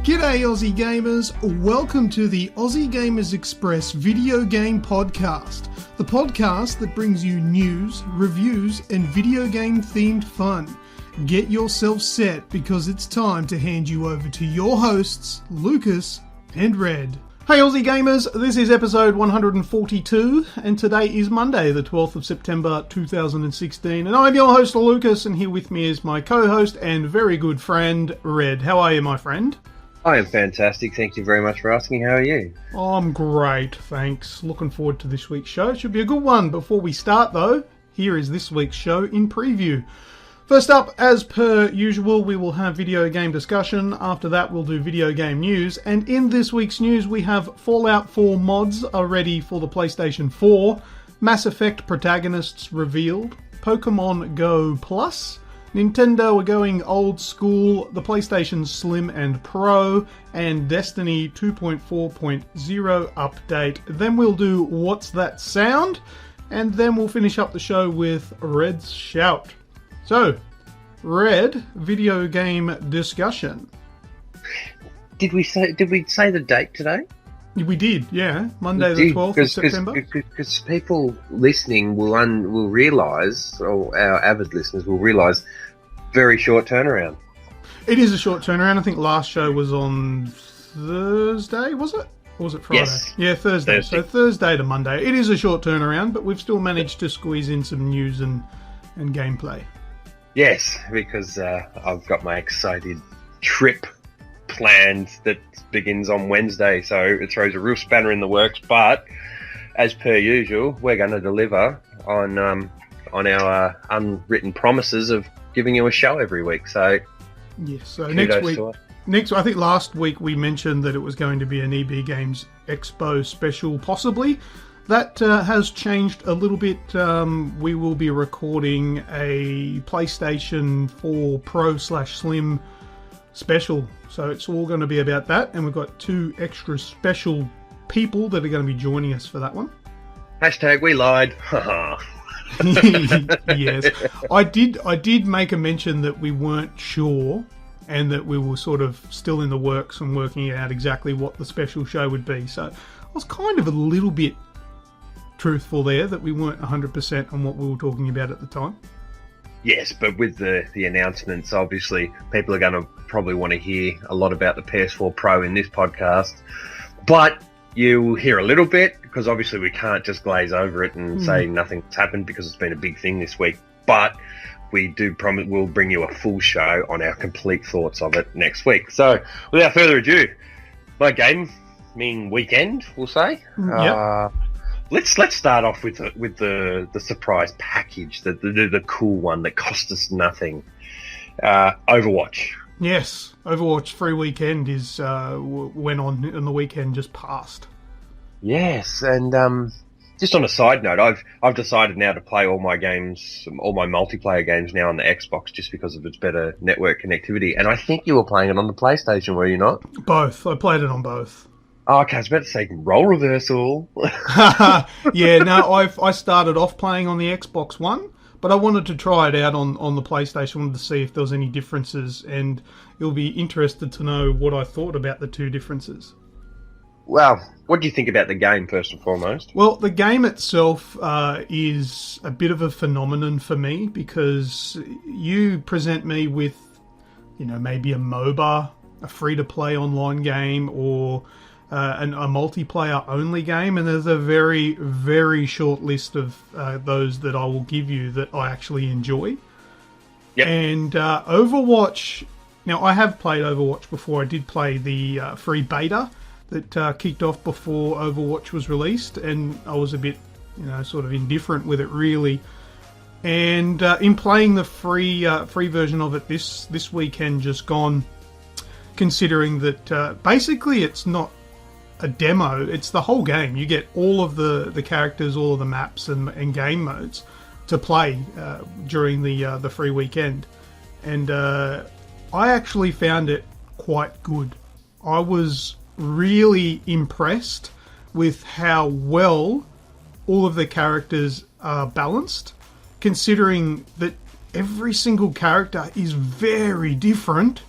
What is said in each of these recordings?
G'day Aussie gamers, welcome to the Aussie Gamers Express video game podcast. The podcast that brings you news, reviews and video game themed fun. Get yourself set because it's time to hand you over to your hosts, Lucas and Red. Hey Aussie gamers, this is episode 142 and today is Monday the 12th of September 2016 and I'm your host Lucas and here with me is my co-host and very good friend Red. How are you my friend? I am fantastic, thank you very much for asking. How are you? I'm great, thanks. Looking forward to this week's show. It should be a good one. Before we start though, here is this week's show in preview. First up, as per usual, we will have video game discussion. After that, we'll do video game news. And in this week's news, we have Fallout 4 mods are ready for the PlayStation 4, Mass Effect Protagonists revealed, Pokemon Go Plus, Nintendo are going old school, the PlayStation Slim and Pro, and Destiny 2.4.0 update. Then we'll do What's That Sound? And then we'll finish up the show with Red's Shout. So, Red, video game discussion. Did we say the date today? We did, yeah. Monday the 12th of September. Because people listening will realise, or our avid listeners will realise, very short turnaround. It is a short turnaround. I think last show was on Thursday, was it? Or was it Friday? Yes. Yeah, Thursday. So Thursday to Monday. It is a short turnaround, but we've still managed to squeeze in some news and gameplay. Yes, because I've got my excited trip planned that begins on Wednesday, so it throws a real spanner in the works. But as per usual, we're going to deliver on our unwritten promises of giving you a show every week. So yes, so next week. I think last week we mentioned that it was going to be an EB Games Expo special, possibly. That has changed a little bit. We will be recording a PlayStation 4 Pro/Slim special. So it's all going to be about that. And we've got two extra special people that are going to be joining us for that one. Hashtag we lied. Yes. I did make a mention that we weren't sure and that we were sort of still in the works and working out exactly what the special show would be. So I was kind of a little bit truthful there that we weren't 100% on what we were talking about at the time. Yes, but with the announcements, obviously people are going to probably want to hear a lot about the PS4 Pro in this podcast, but you'll hear a little bit because obviously we can't just glaze over it and say nothing's happened because it's been a big thing this week, but we do promise we'll bring you a full show on our complete thoughts of it next week. So without further ado, my gaming weekend, we'll say. Yep. Let's start off with the surprise package, the cool one that cost us nothing. Overwatch. Yes, Overwatch free weekend is went on the weekend just passed. Yes, and just on a side note, I've decided now to play all my games, all my multiplayer games now on the Xbox just because of its better network connectivity. And I think you were playing it on the PlayStation, were you not? Both. I played it on both. Oh, okay, I was about to say role reversal. Yeah, no, I started off playing on the Xbox One, but I wanted to try it out on the PlayStation. I wanted to see if there was any differences, and you'll be interested to know what I thought about the two differences. Well, what do you think about the game, first and foremost? Well, the game itself is a bit of a phenomenon for me because you present me with, maybe a MOBA, a free-to-play online game, or a multiplayer-only game, and there's a very, very short list of those that I will give you that I actually enjoy. Yep. And Overwatch... Now, I have played Overwatch before. I did play the free beta that kicked off before Overwatch was released, and I was a bit, sort of indifferent with it, really. And in playing the free version of it this weekend just gone, considering that basically it's not a demo, it's the whole game. You get all of the characters, all of the maps and game modes to play during the free weekend. And I actually found it quite good. I was really impressed with how well all of the characters are balanced, considering that every single character is very different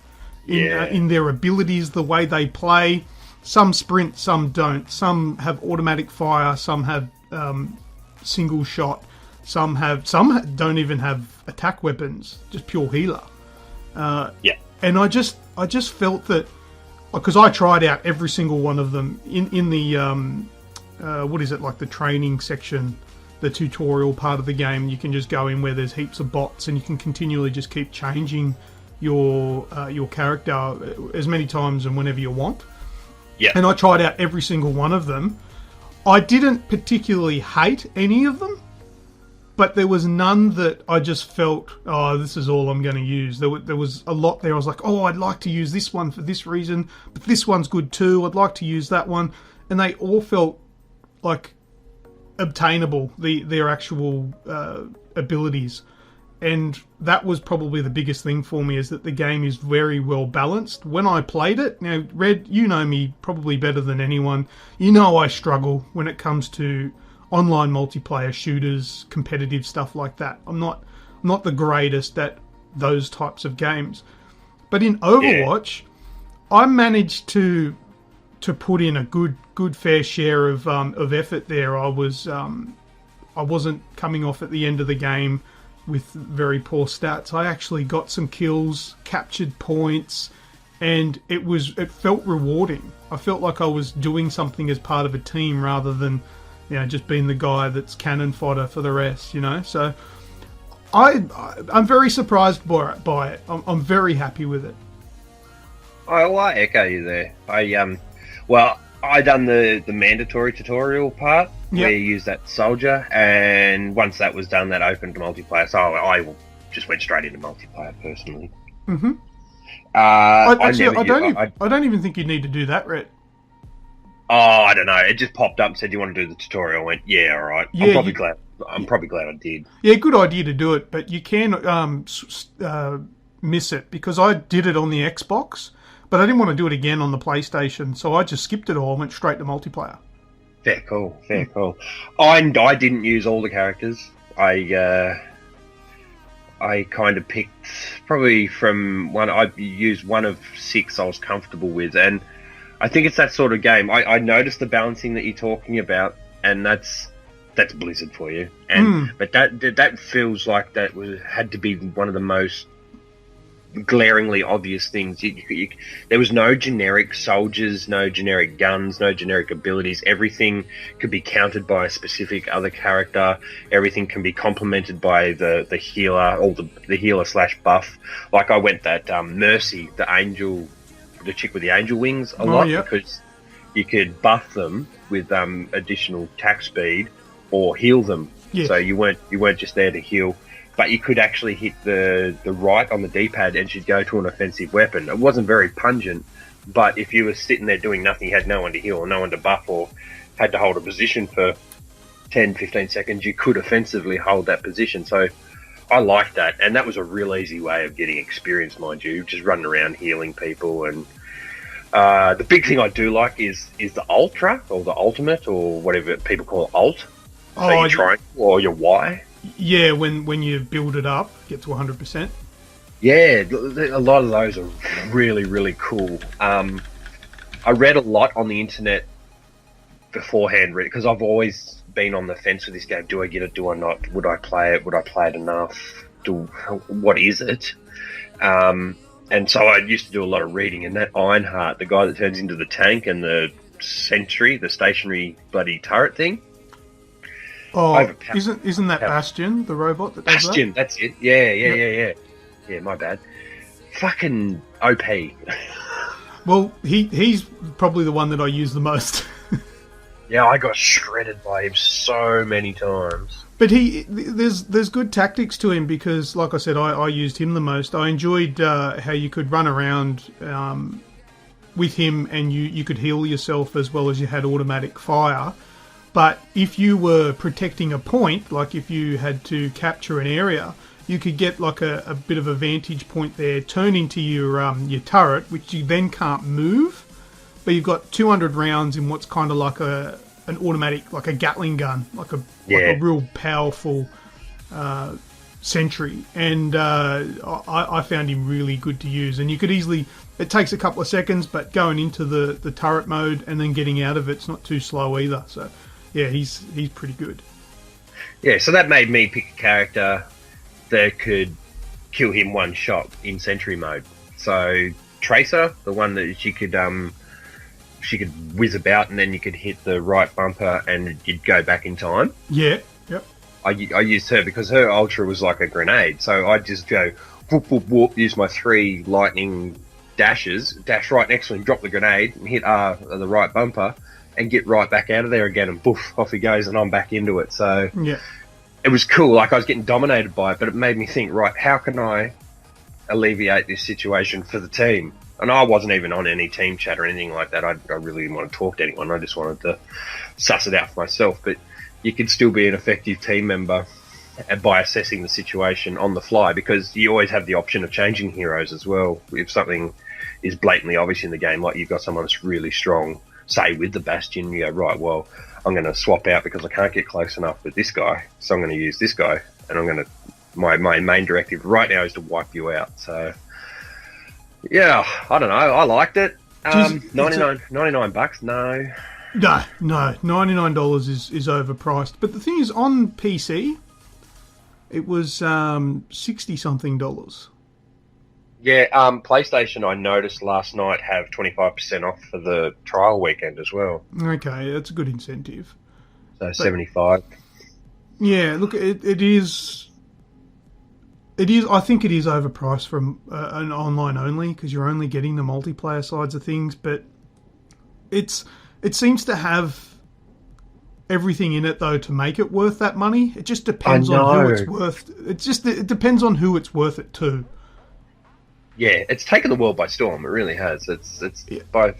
in their abilities, the way they play. Some sprint, some don't. Some have automatic fire, some have single shot, some don't even have attack weapons, just pure healer. And I just felt that, because I tried out every single one of them in the what is it, like the training section, the tutorial part of the game. You can just go in where there's heaps of bots, and you can continually just keep changing your character as many times and whenever you want. Yeah. And I tried out every single one of them. I didn't particularly hate any of them, but there was none that I just felt, oh, this is all I'm going to use. There was a lot there. I was like, oh, I'd like to use this one for this reason, but this one's good too. I'd like to use that one. And they all felt like obtainable, their actual abilities. And that was probably the biggest thing for me, is that the game is very well balanced. When I played it, now, Red, you know me probably better than anyone. You know I struggle when it comes to online multiplayer shooters, competitive stuff like that. I'm not the greatest at those types of games. But in Overwatch, I managed to put in a good fair share of effort there. I wasn't coming off at the end of the game with very poor stats. I actually got some kills, captured points, and it felt rewarding. I felt like I was doing something as part of a team rather than, just being the guy that's cannon fodder for the rest, So I'm very surprised by it. I'm very happy with it. I echo you there. I done the mandatory tutorial part where you use that soldier, and once that was done, that opened to multiplayer. So I just went straight into multiplayer personally. Mm-hmm. I don't even think you need to do that, Rhett. Oh, I don't know. It just popped up and said, "You want to do the tutorial?" I went, "Yeah, all right." Yeah, I'm probably glad I did. Yeah, good idea to do it, but you can miss it, because I did it on the Xbox. But I didn't want to do it again on the PlayStation, so I just skipped it all and went straight to multiplayer. Fair call. I didn't use all the characters. I kind of picked probably from one. I used one of 6 I was comfortable with, and I think it's that sort of game. I noticed the balancing that you're talking about, and that's Blizzard for you. And but that feels like had to be one of the most glaringly obvious things. There was no generic soldiers, no generic guns, no generic abilities. Everything could be countered by a specific other character. Everything can be complemented by the healer, or the healer / buff. Like I went that Mercy, the chick with the angel wings a lot, because you could buff them with additional attack speed or heal them. So you weren't just there to heal, but you could actually hit the right on the D-pad and she'd go to an offensive weapon. It wasn't very pungent, but if you were sitting there doing nothing, you had no one to heal or no one to buff, or had to hold a position for 10, 15 seconds, you could offensively hold that position. So I liked that, and that was a real easy way of getting experience, mind you, just running around healing people. And the big thing I do like is the Ultra, or the Ultimate, or whatever people call Alt. So your triangle or your Y. Yeah, when you build it up, get to 100%. Yeah, a lot of those are really, really cool. I read a lot on the internet beforehand, because I've always been on the fence with this game. Do I get it? Do I not? Would I play it? Would I play it enough? What is it? And so I used to do a lot of reading, and that Ironheart, the guy that turns into the tank and the sentry, the stationary bloody turret thing. Oh, isn't that Bastion, the robot that does Bastion, that's it. Yeah. Yeah, my bad. Fucking OP. Well, he's probably the one that I use the most. Yeah, I got shredded by him so many times. But there's good tactics to him, because, like I said, I used him the most. I enjoyed how you could run around with him, and you could heal yourself as well as you had automatic fire. But if you were protecting a point, like if you had to capture an area, you could get like a bit of a vantage point there, turn into your turret, which you then can't move. But you've got 200 rounds in what's kind of like an automatic, like a Gatling gun, like a real powerful sentry, and I found him really good to use. And you could easily, it takes a couple of seconds, but going into the turret mode and then getting out of it's not too slow either. So yeah, he's pretty good. Yeah, so that made me pick a character that could kill him one shot in sentry mode. So Tracer, the one that she could whiz about and then you could hit the right bumper and you'd go back in time. Yeah, yep. I used her because her ultra was like a grenade. So I'd just go whoop, whoop, whoop, use my 3 lightning dashes, dash right next to him, drop the grenade, and hit R at the right bumper, and get right back out of there again, and poof, off he goes, and I'm back into it. So yeah, it was cool. Like, I was getting dominated by it, but it made me think, right, how can I alleviate this situation for the team? And I wasn't even on any team chat or anything like that. I really didn't want to talk to anyone. I just wanted to suss it out for myself. But you could still be an effective team member by assessing the situation on the fly, because you always have the option of changing heroes as well. If something is blatantly obvious in the game, like you've got someone that's really strong, say with the Bastion, you go, right, well, I'm going to swap out because I can't get close enough with this guy, so I'm going to use this guy, and I'm going to, my main directive right now is to wipe you out. So yeah, I don't know, I liked it. $99 $99, no, $99 is overpriced. But the thing is, on PC it was $60 something. Yeah, PlayStation, I noticed last night, have 25% off for the trial weekend as well. Okay, that's a good incentive. So 75. Yeah, look, it is. I think it is overpriced from an online only, because you're only getting the multiplayer sides of things. But it seems to have everything in it though to make it worth that money. It just depends on who it's worth. It depends on who it's worth it to. Yeah, it's taken the world by storm. It really has. It's by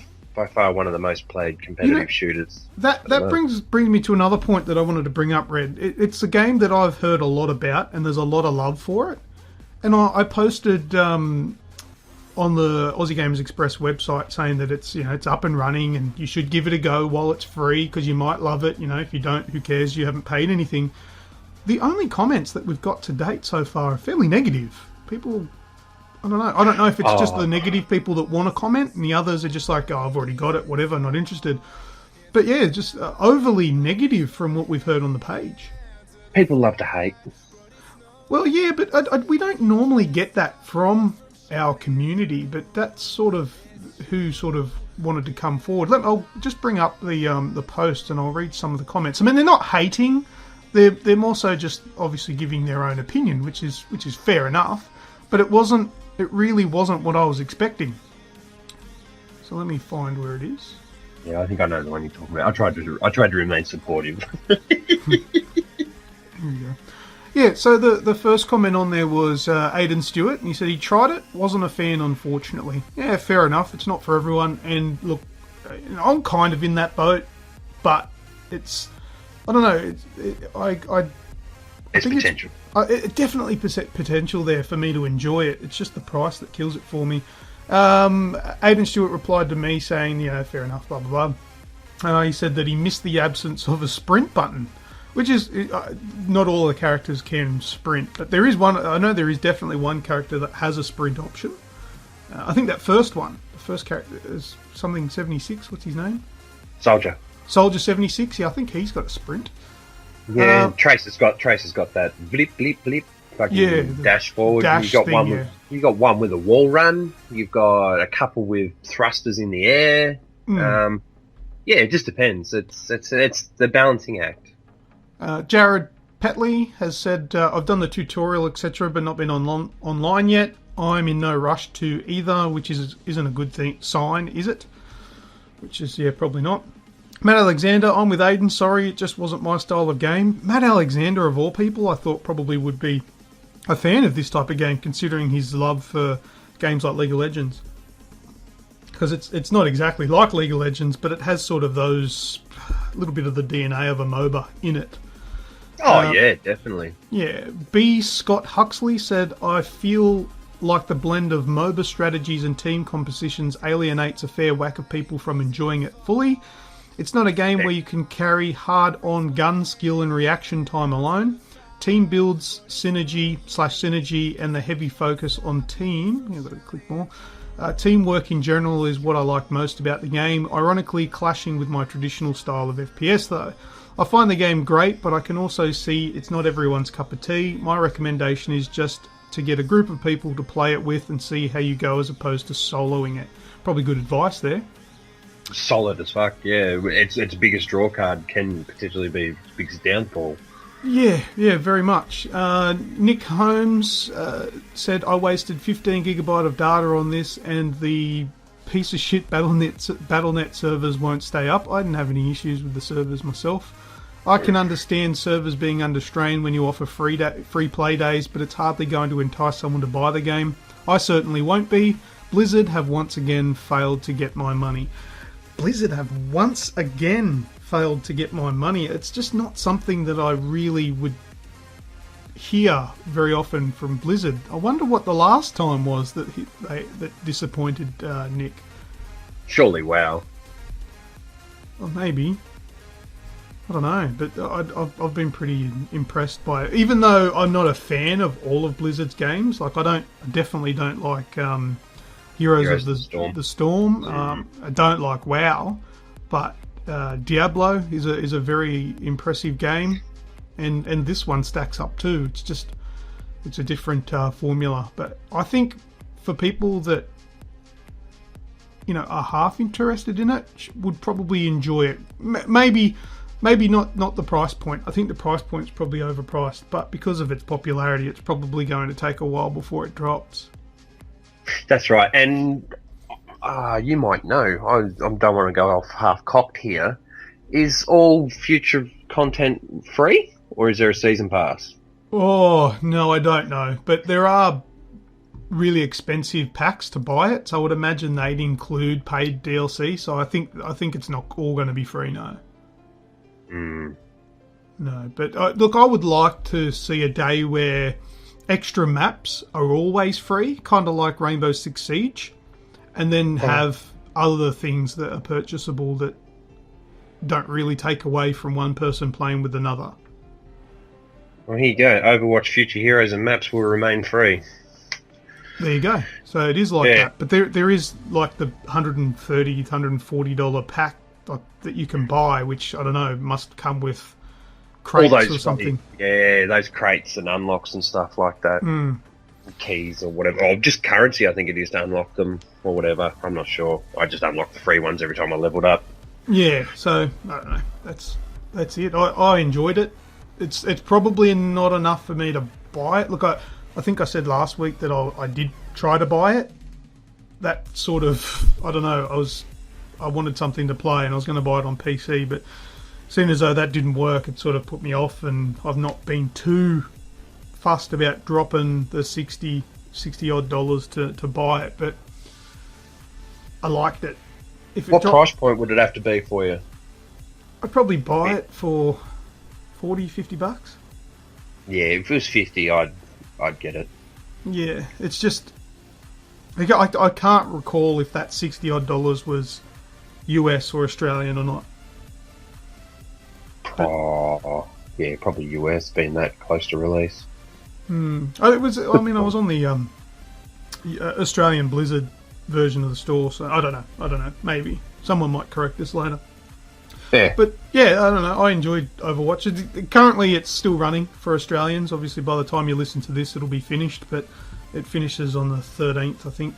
far one of the most played competitive shooters. That brings me to another point that I wanted to bring up, Red. It's a game that I've heard a lot about, and there's a lot of love for it. And I posted on the Aussie Gamers Express website saying that it's up and running, and you should give it a go while it's free, because you might love it. If you don't, who cares? You haven't paid anything. The only comments that we've got to date so far are fairly negative. People, I don't know if it's just the negative people that want to comment, and the others are just like, oh, I've already got it, whatever, not interested. But yeah, just overly negative from what we've heard on the page. People love to hate. Well, yeah, but we don't normally get that from our community, but that's sort of who sort of wanted to come forward. I'll just bring up the post and I'll read some of the comments. I mean, they're not hating; they're more so just obviously giving their own opinion, which is fair enough. But it really wasn't what I was expecting. So let me find where it is. Yeah, I think I know the one you're talking about. I tried to remain supportive. Here we go. Yeah, so the first comment on there was Aidan Stewart, and he said he tried it, wasn't a fan, unfortunately. Yeah, fair enough. It's not for everyone, and look, I'm kind of in that boat, but it's, I don't know. It's potential. It definitely potential there for me to enjoy it. It's just the price that kills it for me. Aidan Stewart replied to me saying, fair enough, blah blah blah. He said that he missed the absence of a sprint button. Which is, not all the characters can sprint, but there is one. I know there is definitely one character that has a sprint option. I think that first character is something 76. What's his name? Soldier 76. Yeah, I think he's got a sprint. Yeah, Tracer's got that blip blip blip. Dash forward. You got one with a wall run. You've got a couple with thrusters in the air. Yeah, it just depends. It's the balancing act. Jared Petley has said, I've done the tutorial, etc., but not been online yet. I'm in no rush to either, which isn't a good sign, is it? Which is, yeah, probably not. Matt Alexander, I'm with Aiden. Sorry, it just wasn't my style of game. Matt Alexander, of all people, I thought probably would be a fan of this type of game, considering his love for games like League of Legends. Because it's not exactly like League of Legends, but it has sort of those little bit of the DNA of a MOBA in it. Oh, yeah, definitely. Yeah. B. Scott Huxley said, I feel like the blend of MOBA strategies and team compositions alienates a fair whack of people from enjoying it fully. It's not a game where you can carry hard-on gun skill and reaction time alone. team builds, synergy, and the heavy focus on team. I've got to click more. Teamwork in general is what I like most about the game, ironically clashing with my traditional style of FPS though. I find the game great, but I can also see it's not everyone's cup of tea. My recommendation is just to get a group of people to play it with and see how you go as opposed to soloing it. Probably good advice there. Solid as fuck, yeah. Its biggest draw card can potentially be its biggest downfall. Yeah, very much. Nick Holmes said, I wasted 15 gigabyte of data on this and the piece of shit Battle.net servers won't stay up. I didn't have any issues with the servers myself. I can understand servers being under strain when you offer free play days, but it's hardly going to entice someone to buy the game. I certainly won't be. Blizzard have once again failed to get my money. Blizzard have once again failed to get my money. It's just not something that I really would hear very often from Blizzard. I wonder what the last time was that that disappointed Nick. Surely WoW. Well, maybe. I don't know, but I've been pretty impressed by it. Even though I'm not a fan of all of Blizzard's games, like I definitely don't like Heroes of the Storm. I don't like WoW, but Diablo is a very impressive game, and this one stacks up too. It's a different formula, but I think for people that are half interested in it would probably enjoy it. Maybe not the price point. I think the price point's probably overpriced, but because of its popularity, it's probably going to take a while before it drops. That's right, and you might know, I don't want to go off half-cocked here. Is all future content free, or is there a season pass? Oh, no, I don't know. But there are really expensive packs to buy it, so I would imagine they'd include paid DLC, so I think it's not all going to be free, no. No, but look, I would like to see a day where extra maps are always free, kind of like Rainbow Six Siege, and then have other things that are purchasable that don't really take away from one person playing with another. Well, here you go. Overwatch future heroes and maps will remain free. There you go. So it is like that. But there is like the $130, $140 pack that you can buy, which, I don't know, must come with crates or something. Yeah, those crates and unlocks and stuff like that. Keys or whatever. Or just currency, I think it is, to unlock them or whatever. I'm not sure. I just unlock the free ones every time I leveled up. Yeah, so, I don't know. That's it. I enjoyed it. It's probably not enough for me to buy it. Look, I think I said last week that I did try to buy it. That sort of, I don't know, I wanted something to play and I was going to buy it on PC, but seeing as though that didn't work, it sort of put me off, and I've not been too fussed about dropping the $60 odd to buy it, but I liked it. What price point would it have to be for you? I'd probably buy it for $40-50. Yeah, if it was 50, I'd get it. Yeah, it's just I can't recall if that $60 odd was US or Australian or not. Yeah, probably US, being that close to release. It was. I mean, I was on the Australian Blizzard version of the store, so I don't know. Maybe someone might correct this later. Yeah. But yeah, I don't know. I enjoyed Overwatch. Currently, it's still running for Australians. Obviously, by the time you listen to this, it'll be finished. But it finishes on the 13th, I think,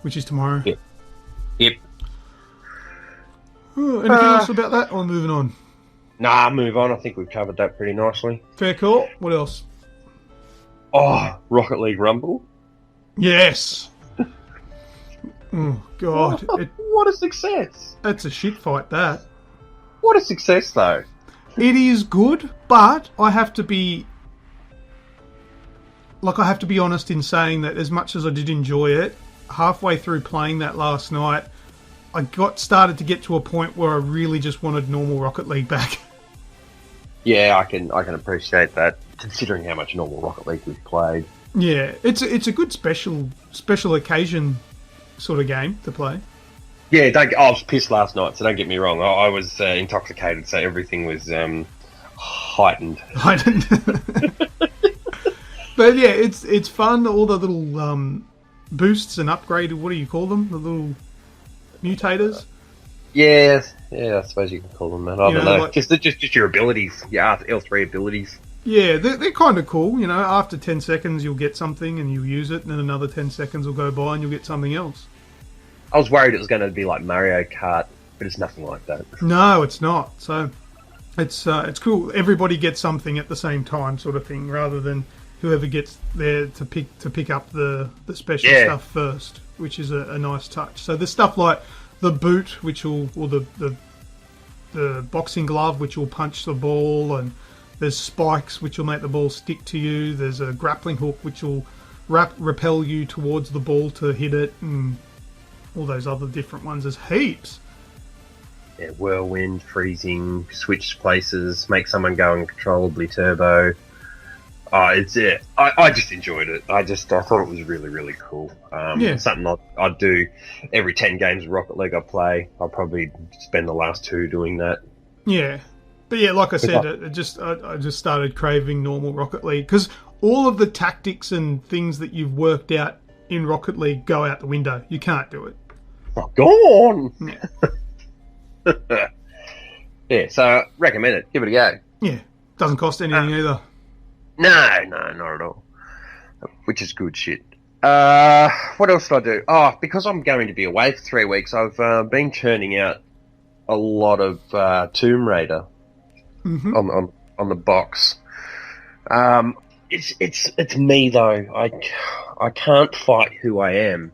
which is tomorrow. Yep. Anything else about that, or moving on? Nah, move on. I think we've covered that pretty nicely. Fair call. What else? Oh, Rocket League Rumble. Yes. Oh, God. What a success. That's a shit fight, that. What a success, though. It is good, but I have to be honest in saying that as much as I did enjoy it, halfway through playing that last night, I started to get to a point where I really just wanted normal Rocket League back. Yeah, I can appreciate that, considering how much normal Rocket League we've played. Yeah, it's a good special occasion sort of game to play. Yeah, I was pissed last night, so don't get me wrong. I was intoxicated, so everything was heightened. But yeah, it's fun. All the little boosts and upgraded. What do you call them? The little mutators. Yeah, I suppose you can call them that. I don't know. Like, just your abilities. Yeah, L3 abilities. Yeah, they're kind of cool. You know, after 10 seconds you'll get something and you'll use it, and then another 10 seconds will go by and you'll get something else. I was worried it was going to be like Mario Kart, but it's nothing like that. No, it's not. So it's cool. Everybody gets something at the same time, sort of thing, rather than whoever gets there to pick up the special stuff first, which is a nice touch. So there's stuff like the boot, or the boxing glove, which will punch the ball, and there's spikes, which will make the ball stick to you. There's a grappling hook, which will repel you towards the ball to hit it, and all those other different ones. There's heaps. Yeah, whirlwind, freezing, switch places, make someone go uncontrollably turbo. I just enjoyed it. I thought it was really, really cool. Something I'd do every 10 games of Rocket League I play. I'll probably spend the last 2 doing that. Yeah. But yeah, like I said, I just started craving normal Rocket League, because all of the tactics and things that you've worked out in Rocket League go out the window. You can't do it. Oh, go on! Yeah. Yeah, so recommend it. Give it a go. Yeah. Doesn't cost anything either. No, not at all. Which is good shit. What else did I do? Oh, because I'm going to be away for 3 weeks, I've been churning out a lot of Tomb Raider on the box. It's me though. I can't fight who I am.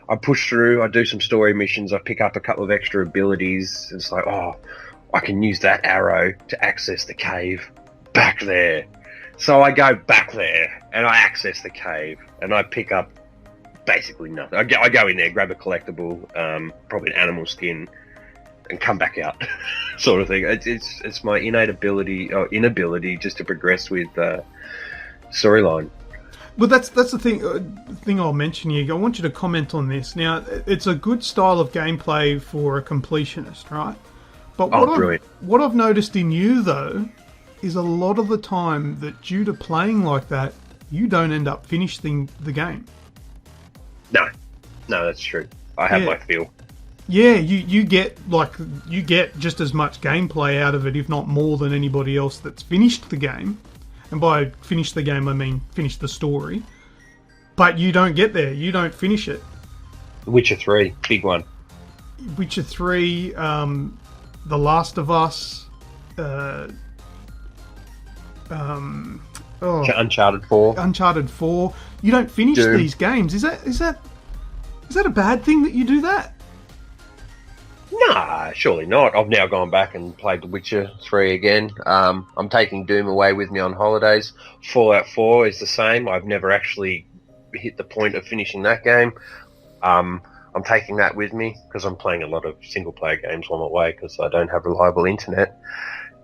I push through. I do some story missions. I pick up a couple of extra abilities. It's like, oh, I can use that arrow to access the cave back there. So I go back there and I access the cave and I pick up basically nothing. I go in there, grab a collectible, probably an animal skin, and come back out, sort of thing. It's my innate ability or inability just to progress with storyline. Well, that's the thing I'll mention here. I want you to comment on this. Now, it's a good style of gameplay for a completionist, right? But what I've noticed in you, though, is a lot of the time that due to playing like that, you don't end up finishing the game. No, that's true. I have my feel. Yeah, you get just as much gameplay out of it, if not more, than anybody else that's finished the game. And by finish the game, I mean finish the story. But you don't get there. You don't finish it. Witcher 3, big one. Witcher 3, The Last of Us, Uncharted 4. Uncharted 4. You don't finish these games. Is that a bad thing that you do that? Nah, surely not. I've now gone back and played The Witcher 3 again. I'm taking Doom away with me on holidays. Fallout 4 is the same. I've never actually hit the point of finishing that game. I'm taking that with me because I'm playing a lot of single-player games while I'm away because I don't have reliable internet.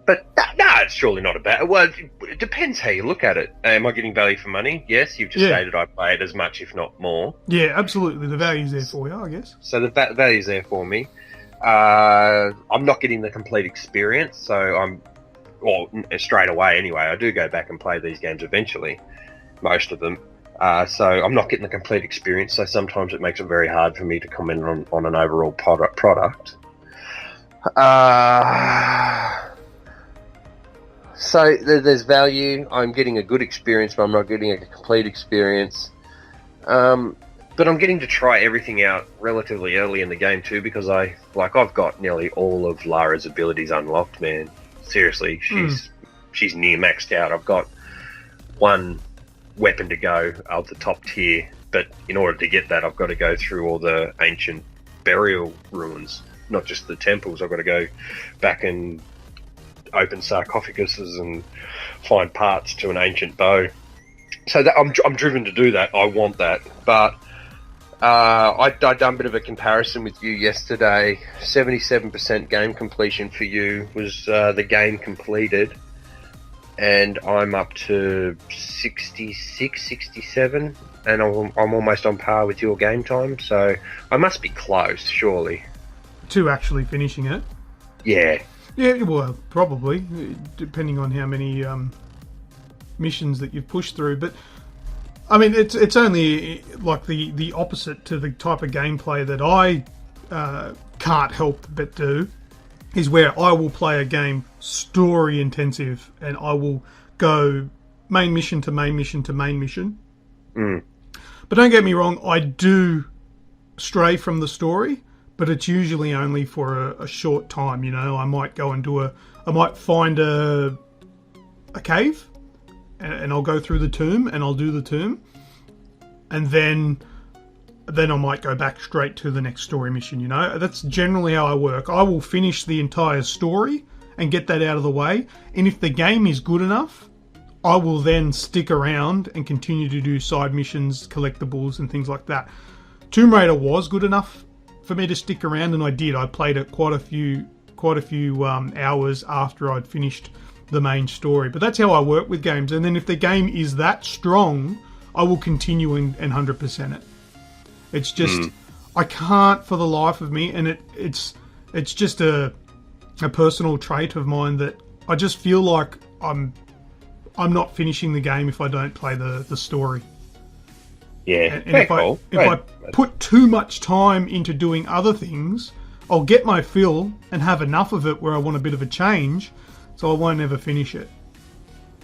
But no, it's surely not a bad... Well, it depends how you look at it. Am I getting value for money? Yes, you've just stated I play it as much, if not more. Yeah, absolutely. The value's there for you, I guess. So the value's there for me. I'm not getting the complete experience, so straight away anyway. I do go back and play these games eventually, most of them. So I'm not getting the complete experience, so sometimes it makes it very hard for me to comment on an overall product. So there's value. I'm getting a good experience, but I'm not getting a complete experience. But I'm getting to try everything out relatively early in the game too, because I've got nearly all of Lara's abilities unlocked, man. Seriously, she's near maxed out. I've got one weapon to go of the top tier, but in order to get that, I've got to go through all the ancient burial ruins, not just the temples. I've got to go back and open sarcophaguses and find parts to an ancient bow. So that I'm driven to do that. I want that, but I done a bit of a comparison with you yesterday. 77% game completion for you was the game completed, and I'm up to 66, 67, and I'm almost on par with your game time, so I must be close, surely. To actually finishing it? Yeah. Yeah, well, probably, depending on how many missions that you've pushed through. But I mean, it's only like the opposite to the type of gameplay that I can't help but do, is where I will play a game story intensive and I will go main mission to main mission to main mission. Mm. But don't get me wrong, I do stray from the story, but it's usually only for a short time. You know, I might go and I might find a cave, and I'll go through the tomb, and I'll do the tomb, and then I might go back straight to the next story mission. You know, that's generally how I work. I will finish the entire story and get that out of the way, and if the game is good enough, I will then stick around and continue to do side missions, collectibles, and things like that. Tomb Raider was good enough for me to stick around, and I did. I played it quite a few hours after I'd finished the main story. But that's how I work with games. And then if the game is that strong, I will continue and 100% it. It's just I can't for the life of me, and it's just a personal trait of mine that I just feel like I'm not finishing the game if I don't play the story. Yeah, and if I put too much time into doing other things, I'll get my fill and have enough of it where I want a bit of a change, so I won't ever finish it.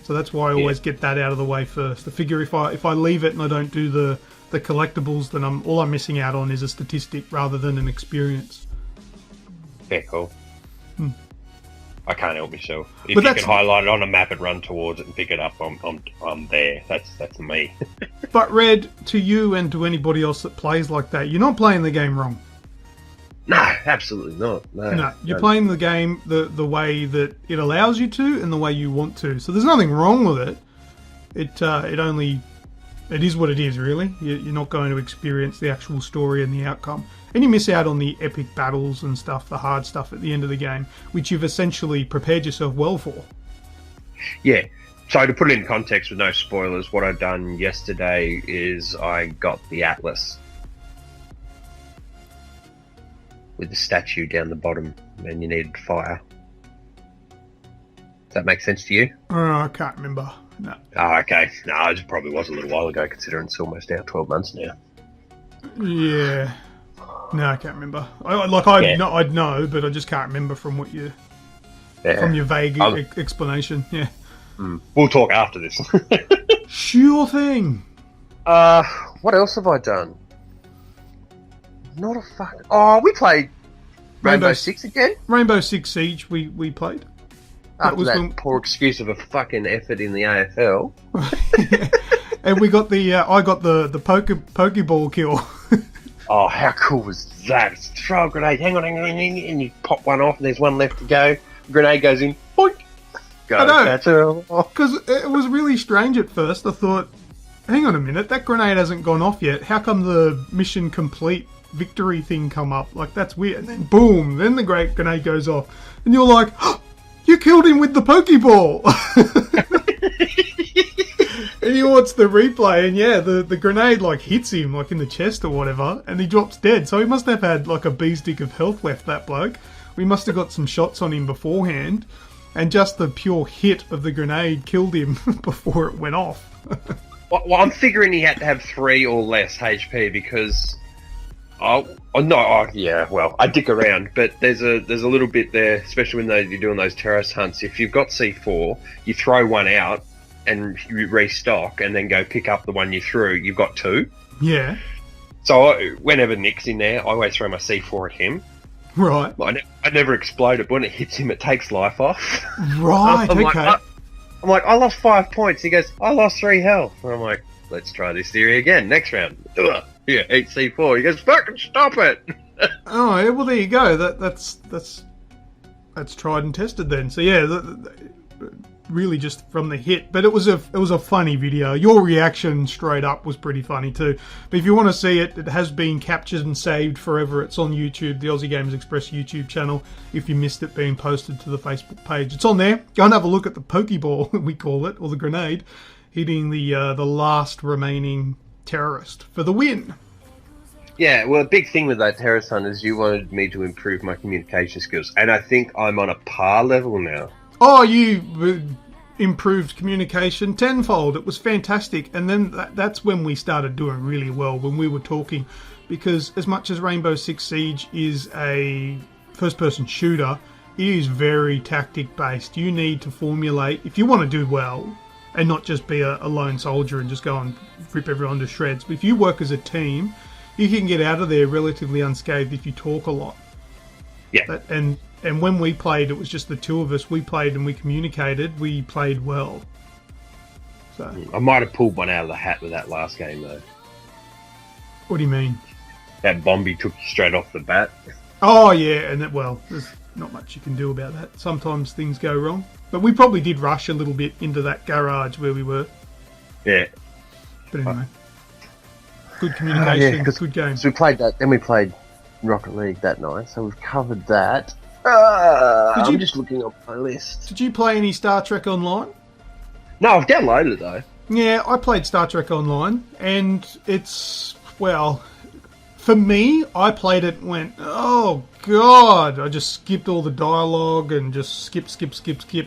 So that's why I always get that out of the way first. I figure if I leave it and I don't do the collectibles, then all I'm missing out on is a statistic rather than an experience. Yeah, cool. I can't help myself. If you can highlight it on a map and run towards it and pick it up, I'm there. That's me. But Red, to you and to anybody else that plays like that, you're not playing the game wrong. No, absolutely not. No, you're playing the game the way that it allows you to and the way you want to. So there's nothing wrong with it. It is what it is, really. You're not going to experience the actual story and the outcome. And you miss out on the epic battles and stuff, the hard stuff at the end of the game, which you've essentially prepared yourself well for. Yeah. So to put it in context with no spoilers, what I've done yesterday is I got the Atlas with the statue down the bottom, and you needed fire. Does that make sense to you? I can't remember. No. Oh, okay. No, it probably was a little while ago, considering it's almost out 12 months now. Yeah. No, I can't remember. I'd know, but I just can't remember from what from your vague explanation. Yeah. We'll talk after this. Sure thing. What else have I done? Not a fuck. Oh, we played Rainbow Six again. Rainbow Six Siege. We played. After that poor excuse of a fucking effort in the AFL. And we got I got the Pokeball kill. Oh, how cool was that? It's throw a grenade, hang on, and you pop one off, and there's one left to go. Grenade goes in, boink! I know, because it was really strange at first. I thought, hang on a minute, that grenade hasn't gone off yet. How come the mission complete victory thing come up? Like, that's weird. And then boom, then the great grenade goes off. And you're like, oh, you killed him with the Pokeball! And you watch the replay, and yeah, the grenade like hits him like in the chest or whatever, and he drops dead. So he must have had like a bee stick of health left, that bloke. We must have got some shots on him beforehand, and just the pure hit of the grenade killed him before it went off. Well, I'm figuring he had to have 3 or less HP because I dig around, but there's a little bit there, especially when you're doing those terrorist hunts. If you've got C4, you throw one out and you restock and then go pick up the one you threw, you've got 2. Yeah. So whenever Nick's in there, I always throw my C4 at him. Right. I never explode it, but when it hits him, it takes life off. Right, okay. I'm like, I lost 5 points. He goes, I lost 3 health. And I'm like, let's try this theory again. Next round. Ugh. Yeah, eat C4. He goes, fucking stop it. Oh, yeah, well, there you go. That's tried and tested then. So yeah, really just from the hit. But it was a funny video. Your reaction straight up was pretty funny too. But if you want to see it, it has been captured and saved forever. It's on YouTube, the Aussie Gamers Express YouTube channel. If you missed it being posted to the Facebook page, it's on there. Go and have a look at the Pokeball, we call it, or the grenade, hitting the last remaining terrorist for the win. Yeah, well, a big thing with that, Terrasun, is you wanted me to improve my communication skills, and I think I'm on a par level now. Oh, you improved communication tenfold. It was fantastic. And then that's when we started doing really well, when we were talking. Because as much as Rainbow Six Siege is a first-person shooter, it is very tactic-based. You need to formulate, if you want to do well, and not just be a lone soldier and just go and rip everyone to shreds. But if you work as a team, you can get out of there relatively unscathed if you talk a lot. Yeah. And when we played, it was just the two of us. We played and we communicated. We played well. So I might have pulled one out of the hat with that last game, though. What do you mean? That Bombi took you straight off the bat. Oh, yeah. And there's not much you can do about that. Sometimes things go wrong. But we probably did rush a little bit into that garage where we were. Yeah. But anyway. Good communication, good game. So we played that, then we played Rocket League that night, so we've covered that. I'm just looking up my list. Did you play any Star Trek Online? No, I've downloaded it though. Yeah, I played Star Trek Online, and it's, well, for me, I played it and went, oh god, I just skipped all the dialogue and just skip,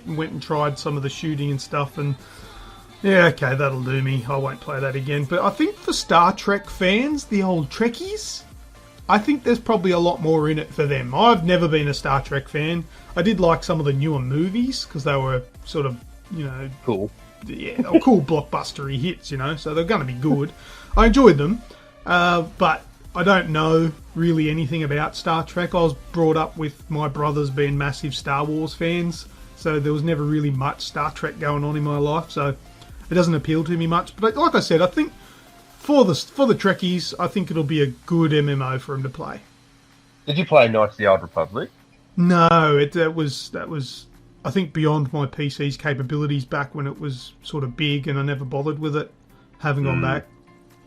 and went and tried some of the shooting and stuff, and yeah, okay, that'll do me. I won't play that again. But I think for Star Trek fans, the old Trekkies, I think there's probably a lot more in it for them. I've never been a Star Trek fan. I did like some of the newer movies because they were sort of, cool. Yeah, cool blockbustery hits, so they're going to be good. I enjoyed them, but I don't know really anything about Star Trek. I was brought up with my brothers being massive Star Wars fans, so there was never really much Star Trek going on in my life, so it doesn't appeal to me much. But like I said, I think for the Trekkies, I think it'll be a good MMO for them to play. Did you play Knights of the Old Republic? No, that was I think beyond my PC's capabilities back when it was sort of big, and I never bothered with it. Haven't gone back.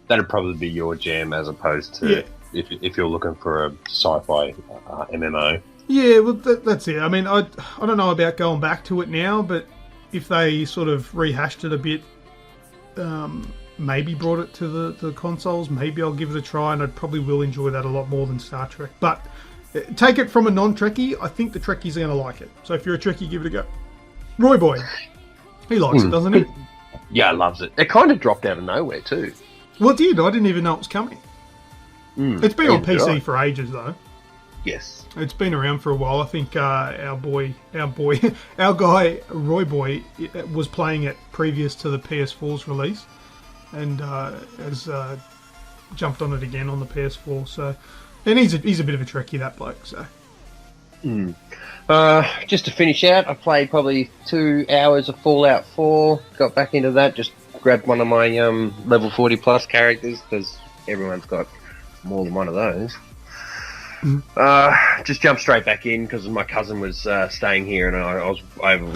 That'd probably be your jam as opposed to if you're looking for a sci-fi MMO. Yeah, well, that's it. I mean, I don't know about going back to it now, but if they sort of rehashed it a bit, maybe brought it to the consoles, maybe I'll give it a try, and I probably will enjoy that a lot more than Star Trek. But take it from a non-Trekkie, I think the Trekkies are going to like it. So if you're a Trekkie, give it a go. Roy Boy, he likes it, doesn't he? Yeah, loves it. It kind of dropped out of nowhere too. Well, it did. I didn't even know it was coming. It's been on PC for ages, though. Yes. It's been around for a while. I think our guy, Roy Boy, was playing it previous to the PS4's release, and has jumped on it again on the PS4. So, and he's a bit of a Trekkie, that bloke. So, just to finish out, I played probably 2 hours of Fallout 4. Got back into that. Just grabbed one of my level 40 plus characters because everyone's got more than one of those. Just jumped straight back in because my cousin was staying here, and I was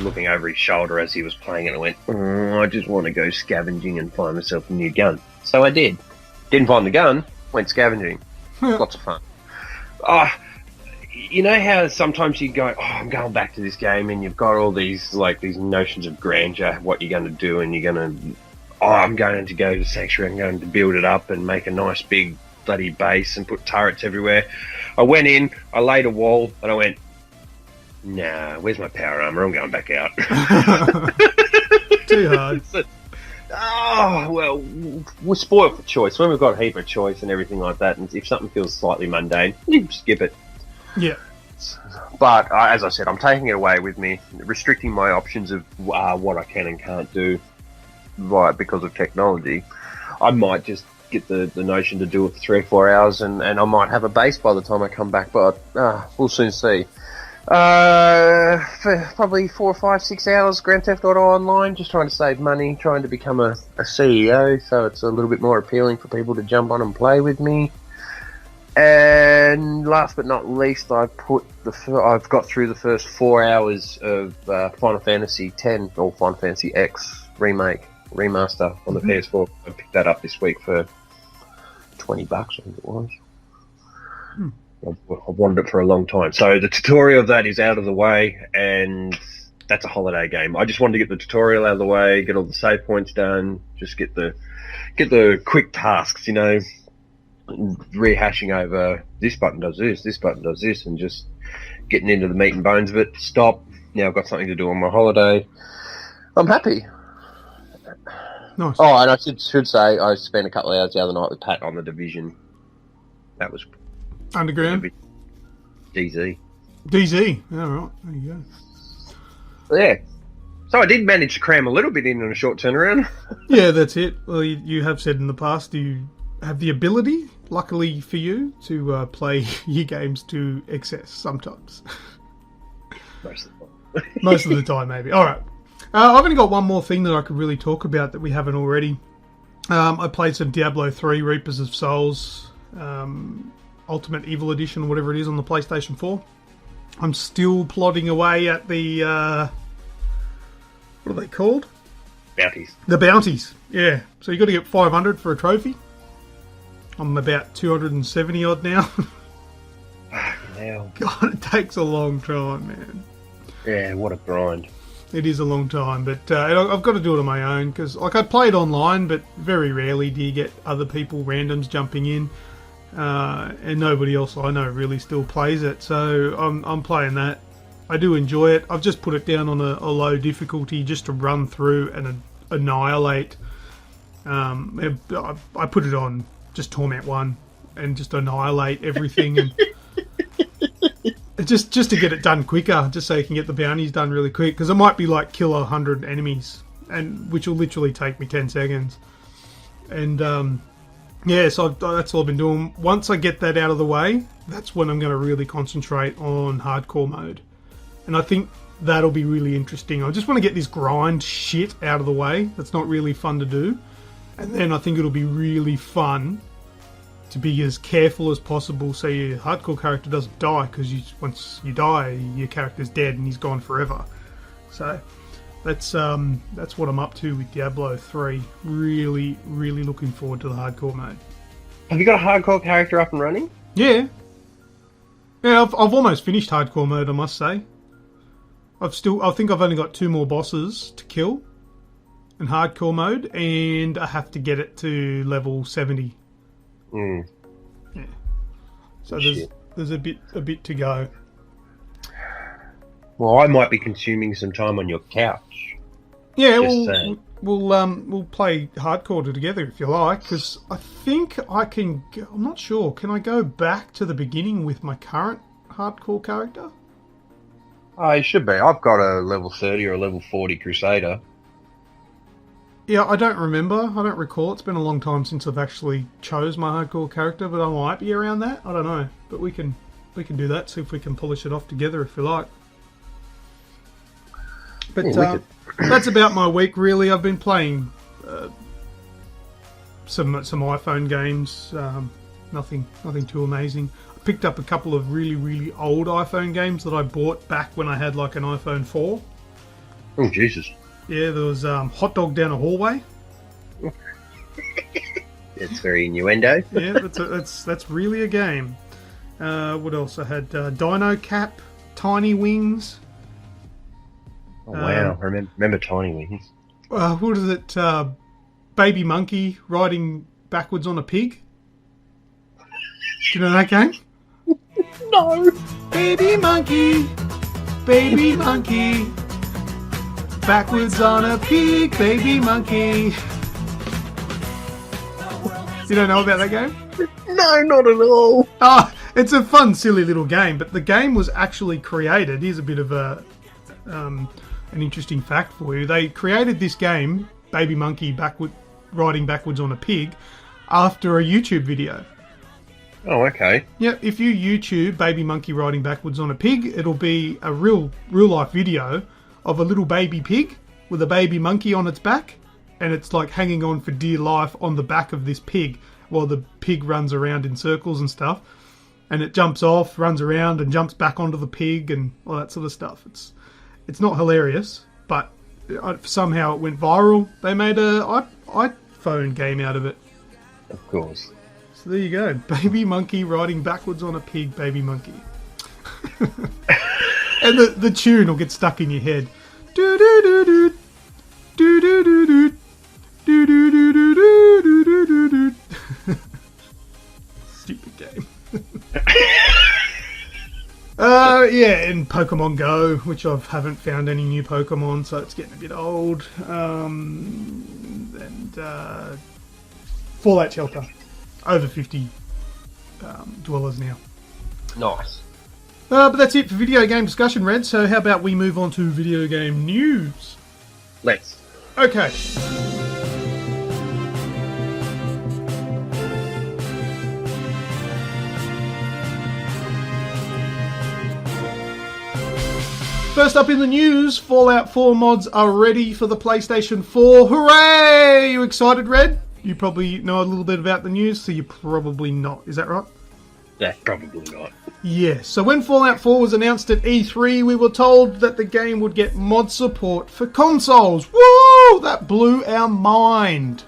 looking over his shoulder as he was playing it, and I went, I just want to go scavenging and find myself a new gun. So I did. Didn't find the gun, went scavenging. Lots of fun. You know how sometimes you go, I'm going back to this game, and you've got all these notions of grandeur, what you're going to do, and you're going to, I'm going to go to Sanctuary, I'm going to build it up and make a nice big bloody base and put turrets everywhere. I went in, I laid a wall, and I went, nah, where's my power armor? I'm going back out. Too hard. Well, we're spoiled for choice. When we've got a heap of choice and everything like that, and if something feels slightly mundane, you skip it. Yeah. But, as I said, I'm taking it away with me, restricting my options of what I can and can't do because of technology. I might just get the notion to do it for 3 or 4 hours, and I might have a base by the time I come back, but we'll soon see. For probably 4 or 5, 6 hours Grand Theft Auto Online, just trying to save money, trying to become a CEO, so it's a little bit more appealing for people to jump on and play with me. And last but not least, I've got through the first 4 hours of Final Fantasy X or Final Fantasy X remaster on the PS4. I picked that up this week for $20, I think it was. I've wanted it for a long time. So the tutorial of that is out of the way, and that's a holiday game. I just wanted to get the tutorial out of the way, get all the save points done, just get the quick tasks, rehashing over this button does this button does this, and just getting into the meat and bones of it. Stop. Now I've got something to do on my holiday. I'm happy. Nice. Oh, and I should say I spent a couple of hours the other night with Pat on the Division. That was Underground? DZ. DZ. All right. There you go. Yeah. So I did manage to cram a little bit in a short turnaround. Yeah, that's it. Well, you have said in the past you have the ability, luckily for you, to play your games to excess sometimes. Most of the time. Most of the time, maybe. All right. I've only got one more thing that I could really talk about that we haven't already. I played some Diablo 3 Reapers of Souls, Ultimate Evil Edition, or whatever it is, on the PlayStation 4. I'm still plodding away at the... what are they called? Bounties. The bounties, yeah. So you got to get 500 for a trophy. I'm about 270 odd now. Now. God, it takes a long time, man. Yeah, what a grind. It is a long time, but I've got to do it on my own because, like, I play it online, but very rarely do you get other people, randoms, jumping in, and nobody else I know really still plays it. So I'm playing that. I do enjoy it. I've just put it down on a low difficulty just to run through and annihilate. I put it on just Torment 1 and just annihilate everything and just to get it done quicker, just so you can get the bounties done really quick, because it might be like kill 100 enemies, and which will literally take me 10 seconds. And yeah, so that's all I've been doing. Once I get that out of the way, that's when I'm going to really concentrate on hardcore mode. And I think that'll be really interesting. I just want to get this grind shit out of the way. That's not really fun to do. And then I think it'll be really fun to be as careful as possible so your hardcore character doesn't die, because once you die, your character's dead and he's gone forever. So that's what I'm up to with Diablo 3. Really, really looking forward to the hardcore mode. Have you got a hardcore character up and running? Yeah. Yeah, I've almost finished hardcore mode, I must say. I think I've only got 2 more bosses to kill in hardcore mode, and I have to get it to level 70. Yeah. So there's a bit to go. Well, I might be consuming some time on your couch. Yeah, we'll play hardcore together if you like, because I think I can. I'm not sure. Can I go back to the beginning with my current hardcore character? It should be. I've got a level 30 or a level 40 Crusader. Yeah, I don't remember. I don't recall. It's been a long time since I've actually chose my hardcore character, but I might be around that. I don't know. But we can do that, see if we can polish it off together if you like. But that's about my week, really. I've been playing some iPhone games. Nothing too amazing. I picked up a couple of really, really old iPhone games that I bought back when I had like an iPhone 4. Oh, Jesus. Yeah, there was Hot Dog Down a Hallway. It's very innuendo. Yeah, that's really a game. What else? I had Dino Cap, Tiny Wings. Oh, wow, I remember Tiny Wings. What is it? Baby Monkey riding backwards on a pig. Do you know that game? No. Baby Monkey, Baby Monkey, backwards on a pig, Baby Monkey. You don't know about that game? No, not at all. It's a fun, silly little game, but the game was actually created. Here's a bit of an interesting fact for you. They created this game, Baby Monkey riding backwards on a pig, after a YouTube video. Oh, okay. Yeah, if you YouTube Baby Monkey riding backwards on a pig, it'll be a real life video of a little baby pig with a baby monkey on its back, and it's like hanging on for dear life on the back of this pig while the pig runs around in circles and stuff, and it jumps off, runs around and jumps back onto the pig and all that sort of stuff. It's not hilarious, but somehow it went viral. They made a iPhone game out of it. Of course. So there you go. Baby Monkey riding backwards on a pig, Baby Monkey. And the tune will get stuck in your head. Do do do do do do do do do do do do do do do. Yeah, and Pokemon Go, which I haven't found any new Pokemon, so it's getting a bit old. And Fallout Shelter, over 50 dwellers now. Nice. But that's it for video game discussion, Red. So how about we move on to video game news? Let's. Okay. First up in the news, Fallout 4 mods are ready for the PlayStation 4. Hooray! You excited, Red? You probably know a little bit about the news, so you're probably not. Is that right? Yeah, probably not. Yeah, so when Fallout 4 was announced at E3, we were told that the game would get mod support for consoles. Woo! That blew our mind.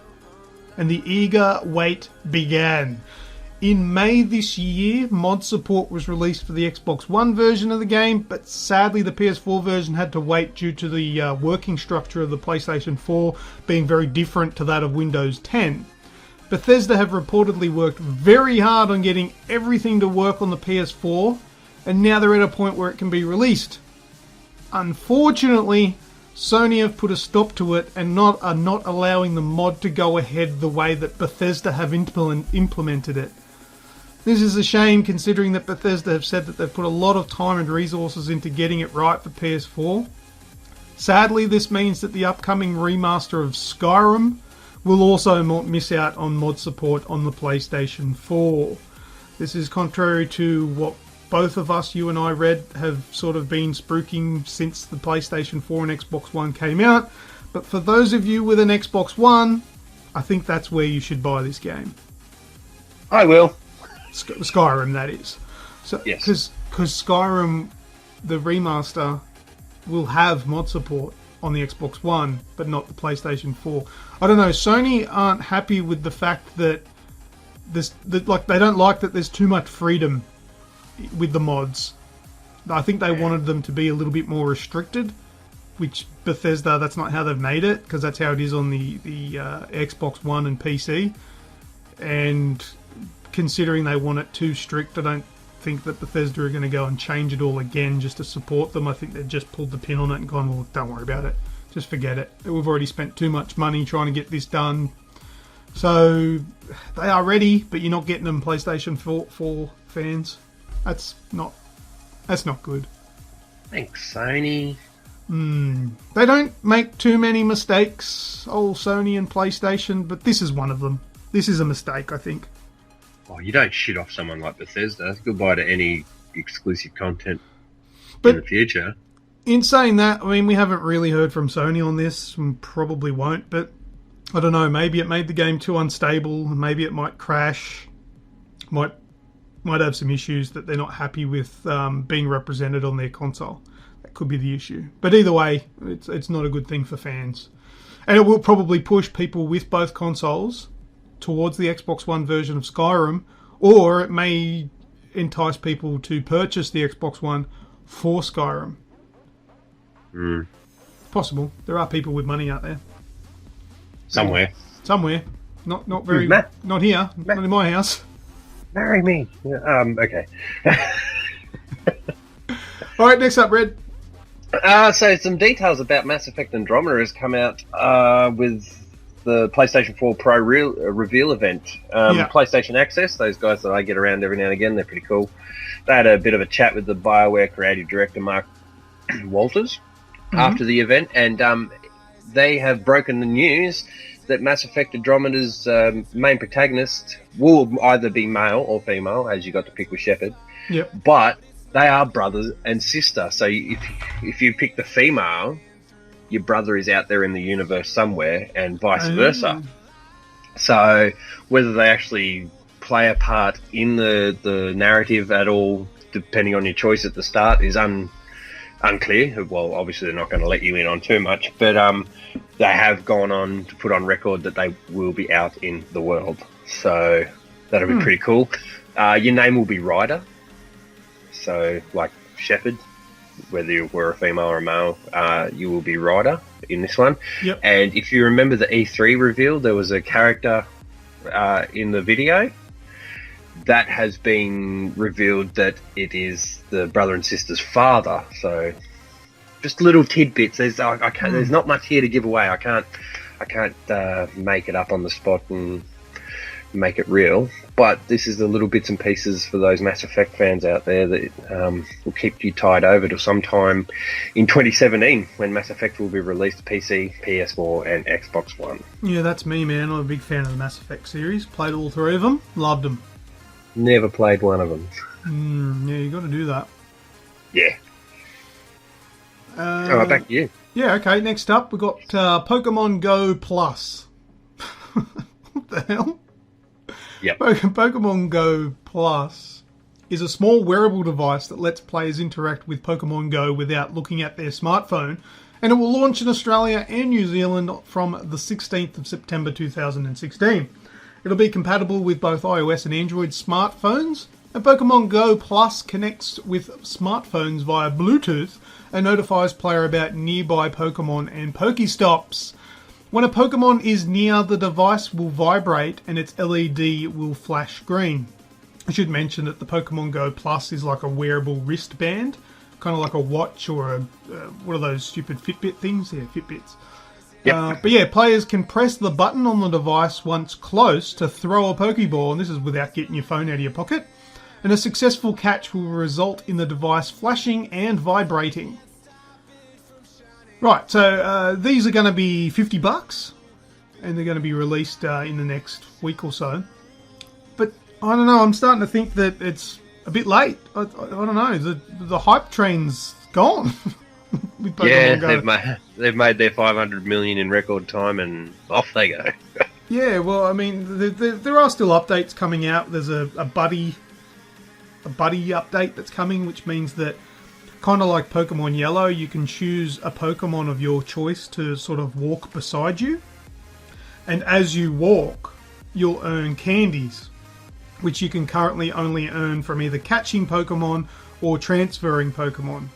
And the eager wait began. In May this year, mod support was released for the Xbox One version of the game, but sadly the PS4 version had to wait due to the working structure of the PlayStation 4 being very different to that of Windows 10. Bethesda have reportedly worked very hard on getting everything to work on the PS4, and now they're at a point where it can be released. Unfortunately, Sony have put a stop to it and are not allowing the mod to go ahead the way that Bethesda have implemented it. This is a shame considering that Bethesda have said that they've put a lot of time and resources into getting it right for PS4. Sadly, this means that the upcoming remaster of Skyrim will also miss out on mod support on the PlayStation 4. This is contrary to what both of us, you and I, Red, have sort of been spruiking since the PlayStation 4 and Xbox One came out. But for those of you with an Xbox One, I think that's where you should buy this game. I will. Skyrim, that is. So, yes. Because Skyrim, the remaster, will have mod support on the Xbox One, but not the PlayStation 4. I don't know. Sony aren't happy with the fact that they don't like that there's too much freedom with the mods. I think they wanted them to be a little bit more restricted, which Bethesda, that's not how they've made it, because that's how it is on the Xbox One and PC. And considering they want it too strict, I don't think that Bethesda are going to go and change it all again just to support them. I think they've just pulled the pin on it and gone, well, don't worry about it. Just forget it. We've already spent too much money trying to get this done. So they are ready, but you're not getting them, PlayStation 4 fans. That's not good. Thanks, Sony. They don't make too many mistakes, old Sony and PlayStation, but this is one of them. This is a mistake, I think. Oh, you don't shit off someone like Bethesda. Goodbye to any exclusive content in the future. In saying that, I mean, we haven't really heard from Sony on this, and probably won't, but I don't know, maybe it made the game too unstable, maybe it might crash, might have some issues that they're not happy with being represented on their console. That could be the issue. But either way, it's not a good thing for fans. And it will probably push people with both consoles towards the Xbox One version of Skyrim, or it may entice people to purchase the Xbox One for Skyrim. Possible. There are people with money out there. Somewhere. Not very. Not here. Not in my house. Marry me. Okay. All right, next up, Red. So some details about Mass Effect Andromeda has come out with the PlayStation 4 Pro reveal event. PlayStation Access, those guys that I get around every now and again, they're pretty cool. They had a bit of a chat with the BioWare creative director, Mark Walters, after the event, and they have broken the news that Mass Effect Andromeda's main protagonist will either be male or female, as you got to pick with Shepard. Yep. But they are brother and sister. So if you pick the female, your brother is out there in the universe somewhere, and vice versa. So whether they actually play a part in the narrative at all, depending on your choice at the start, is unclear. Well, obviously they're not going to let you in on too much, but they have gone on to put on record that they will be out in the world. So that'll be pretty cool. Your name will be Ryder. So like Shepard, whether you were a female or a male, you will be Ryder in this one. Yep. And if you remember the E3 reveal, there was a character in the video that has been revealed that it is the brother and sister's father. So just little tidbits. There's there's not much here to give away. I can't make it up on the spot and make it real. But this is the little bits and pieces for those Mass Effect fans out there that will keep you tied over to sometime in 2017 when Mass Effect will be released to PC, PS4 and Xbox One. Yeah, that's me, man. I'm a big fan of the Mass Effect series. Played all 3 of them. Loved them. Never played one of them. Yeah, you got to do that. Yeah. Alright, back to you. Yeah, okay. Next up, we've got Pokemon Go Plus. What the hell? Yep. Pokemon Go Plus is a small wearable device that lets players interact with Pokemon Go without looking at their smartphone, and it will launch in Australia and New Zealand from the 16th of September 2016. It'll be compatible with both iOS and Android smartphones, and Pokemon Go Plus connects with smartphones via Bluetooth and notifies player about nearby Pokemon and Pokestops. When a Pokemon is near, the device will vibrate and its LED will flash green. I should mention that the Pokemon Go Plus is like a wearable wristband, kind of like a watch or a what are those stupid Fitbit things? Yeah, Fitbits. Yep. But yeah, players can press the button on the device once close to throw a Pokeball, and this is without getting your phone out of your pocket. And a successful catch will result in the device flashing and vibrating. Right, so these are going to be $50, and they're going to be released in the next week or so. But I don't know, I'm starting to think that it's a bit late. I don't know, the hype train's gone. With Pokemon Go. They've made their 500 million in record time, and off they go. Yeah, well, I mean, there are still updates coming out. There's a buddy update that's coming, which means that kind of like Pokemon Yellow, you can choose a Pokemon of your choice to sort of walk beside you. And as you walk, you'll earn candies, which you can currently only earn from either catching Pokemon or transferring Pokemon.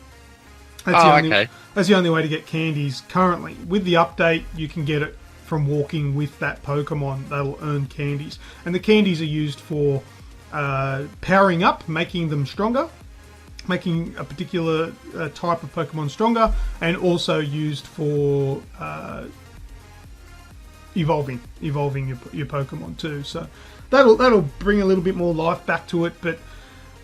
That's the only way to get candies currently. With the update, you can get it from walking with that Pokemon. They'll earn candies. And the candies are used for powering up, making them stronger, making a particular type of Pokemon stronger, and also used for evolving your Pokemon too. So that'll bring a little bit more life back to it. But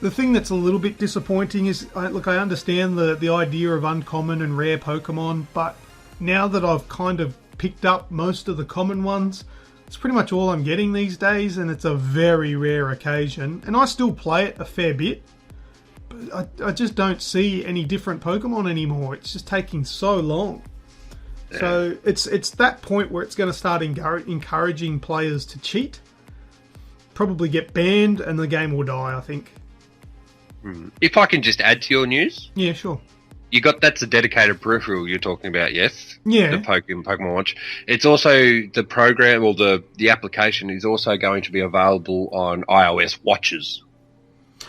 the thing that's a little bit disappointing is, I understand the idea of uncommon and rare Pokemon, but now that I've kind of picked up most of the common ones, it's pretty much all I'm getting these days, and it's a very rare occasion. And I still play it a fair bit, but I just don't see any different Pokemon anymore. It's just taking so long. Yeah. So it's that point where it's going to start encouraging players to cheat, probably get banned, and the game will die, I think. If I can just add to your news. Yeah, sure. That's a dedicated peripheral you're talking about, yes? Yeah. The Pokemon Watch. It's also the program, or the application is also going to be available on iOS watches.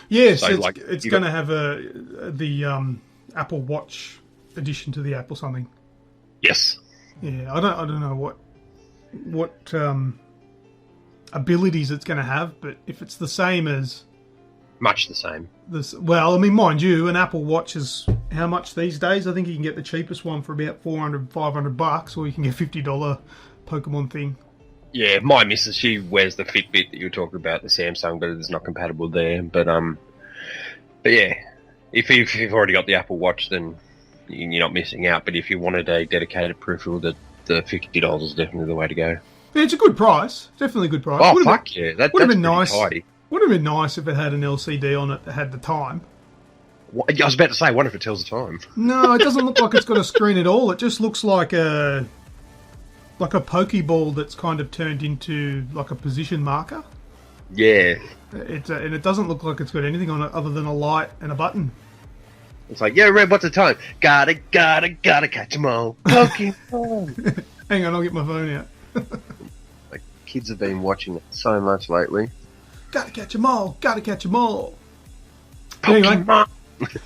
Yes, so it's going to have the Apple Watch addition to the app or something. Yes. Yeah, I don't know what abilities it's going to have, but if it's the same as... Much the same. Well, I mean, mind you, an Apple Watch is how much these days? I think you can get the cheapest one for about $400, $500, or you can get $50 Pokemon thing. Yeah, my missus, she wears the Fitbit that you were talking about, the Samsung, but it's not compatible there. But yeah, if you've already got the Apple Watch, then you're not missing out. But if you wanted a dedicated peripheral, the $50 is definitely the way to go. Yeah, it's a good price. Definitely a good price. Oh, fuck yeah. That's been nice. Tidy. Would have been nice if it had an LCD on it that had the time. I was about to say, I wonder if it tells the time. No, it doesn't look like it's got a screen at all. It just looks like a Pokeball that's kind of turned into like a position marker. Yeah. And it doesn't look like it's got anything on it other than a light and a button. It's like, yeah, Red, what's the time? Gotta catch 'em all. Pokemon. Hang on, I'll get my phone out. My kids have been watching it so much lately. Gotta catch 'em all. Gotta catch 'em all. Pokemon. Anyway,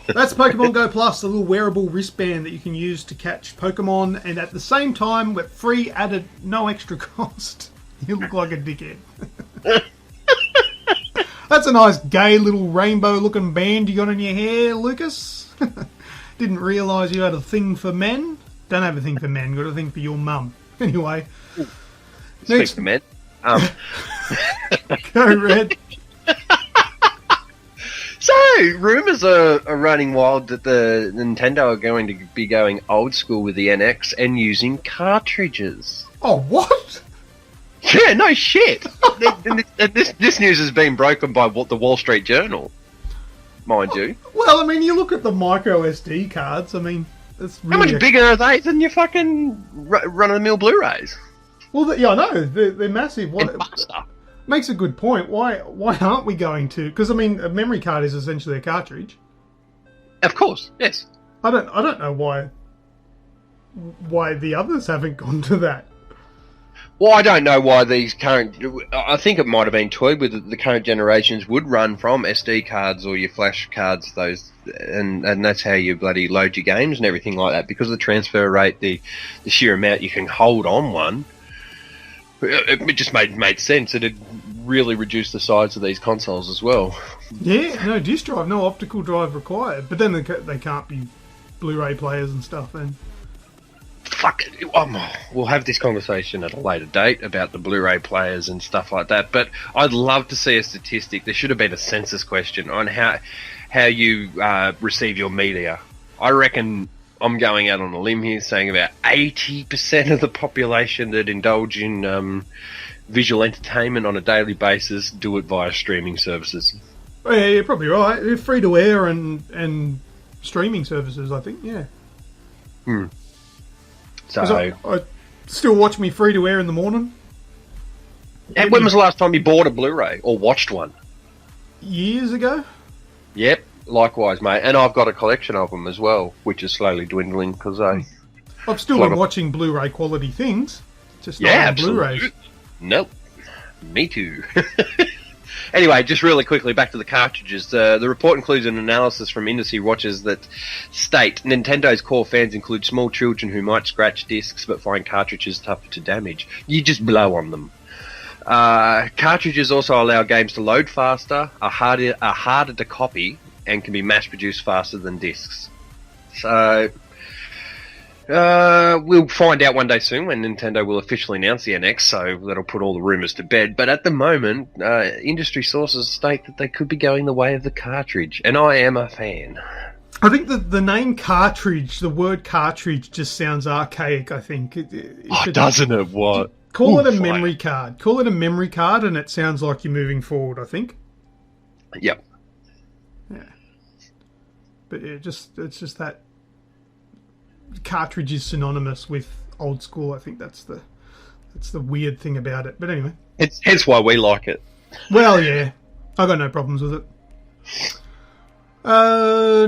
that's Pokemon Go Plus, a little wearable wristband that you can use to catch Pokemon, and at the same time, with free added, no extra cost. You look like a dickhead. I That's a nice gay little rainbow-looking band you got in your hair, Lucas. Didn't realise you had a thing for men. Don't have a thing for men. Got a thing for your mum. Anyway. Speak for men. Go Red. So, rumours are running wild that the Nintendo are going to be going old school with the NX and using cartridges. Oh, what? Yeah, no shit. This news has been broken by the Wall Street Journal, mind you. Well, I mean, you look at the micro SD cards. I mean, it's really how much bigger are they than your fucking run-of-the-mill Blu-rays? Well, yeah, I know they're massive. And faster. Makes a good point. Why aren't we going to? Because I mean, a memory card is essentially a cartridge. Of course, yes. I don't know why the others haven't gone to that. Well, I don't know why these current... I think it might have been toyed with the current generations would run from SD cards or your flash cards, those, and that's how you bloody load your games and everything like that. Because of the transfer rate, the sheer amount you can hold on one, it just made sense. It'd really reduce the size of these consoles as well. Yeah, no disk drive, no optical drive required. But then they can't be Blu-ray players and stuff then. Fuck it. We'll have this conversation at a later date about the Blu-ray players and stuff like that. But I'd love to see a statistic. There should have been a census question on how you receive your media. I reckon I'm going out on a limb here saying about 80% of the population that indulge in visual entertainment on a daily basis do it via streaming services. Oh, yeah, you're probably right. Free to air and streaming services, I think, yeah. So I still watch me free to air in the morning. And when was the last time you bought a Blu-ray or watched one? Years ago. Yep, likewise, mate. And I've got a collection of them as well, which is slowly dwindling because I've still been watching Blu-ray quality things. Just not on Blu-rays. Nope. Me too. Anyway, just really quickly, back to the cartridges. The report includes an analysis from industry watchers that state Nintendo's core fans include small children who might scratch discs but find cartridges tougher to damage. You just blow on them. Cartridges also allow games to load faster, are harder to copy, and can be mass-produced faster than discs. So... we'll find out one day soon when Nintendo will officially announce the NX, so that'll put all the rumours to bed. But at the moment, industry sources state that they could be going the way of the cartridge, and I am a fan. I think the name cartridge, the word cartridge, just sounds archaic, I think. Doesn't it? What? Call it a memory card. Call it a memory card, and it sounds like you're moving forward, I think. Yep. Yeah. But yeah, it's just that... cartridge is synonymous with old school. I think that's the weird thing about it. But anyway, it's hence why we like it. Well, yeah, I got no problems with it.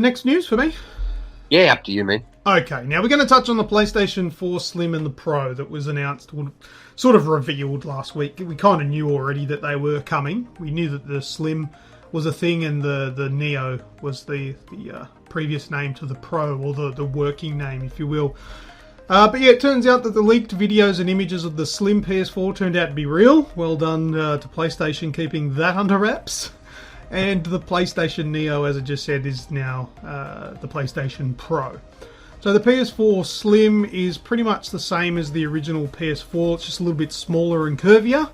Next news for me. Yeah, up to you, man. Okay, now we're going to touch on the PlayStation 4 Slim and the Pro that was announced, sort of revealed last week. We kind of knew already that they were coming. We knew that the Slim was a thing and the Neo was the previous name to the Pro, or the working name, if you will. But yeah, it turns out that the leaked videos and images of the Slim PS4 turned out to be real. Well done to PlayStation keeping that under wraps. And the PlayStation Neo, as I just said, is now the PlayStation Pro. So the PS4 Slim is pretty much the same as the original PS4. It's just a little bit smaller and curvier.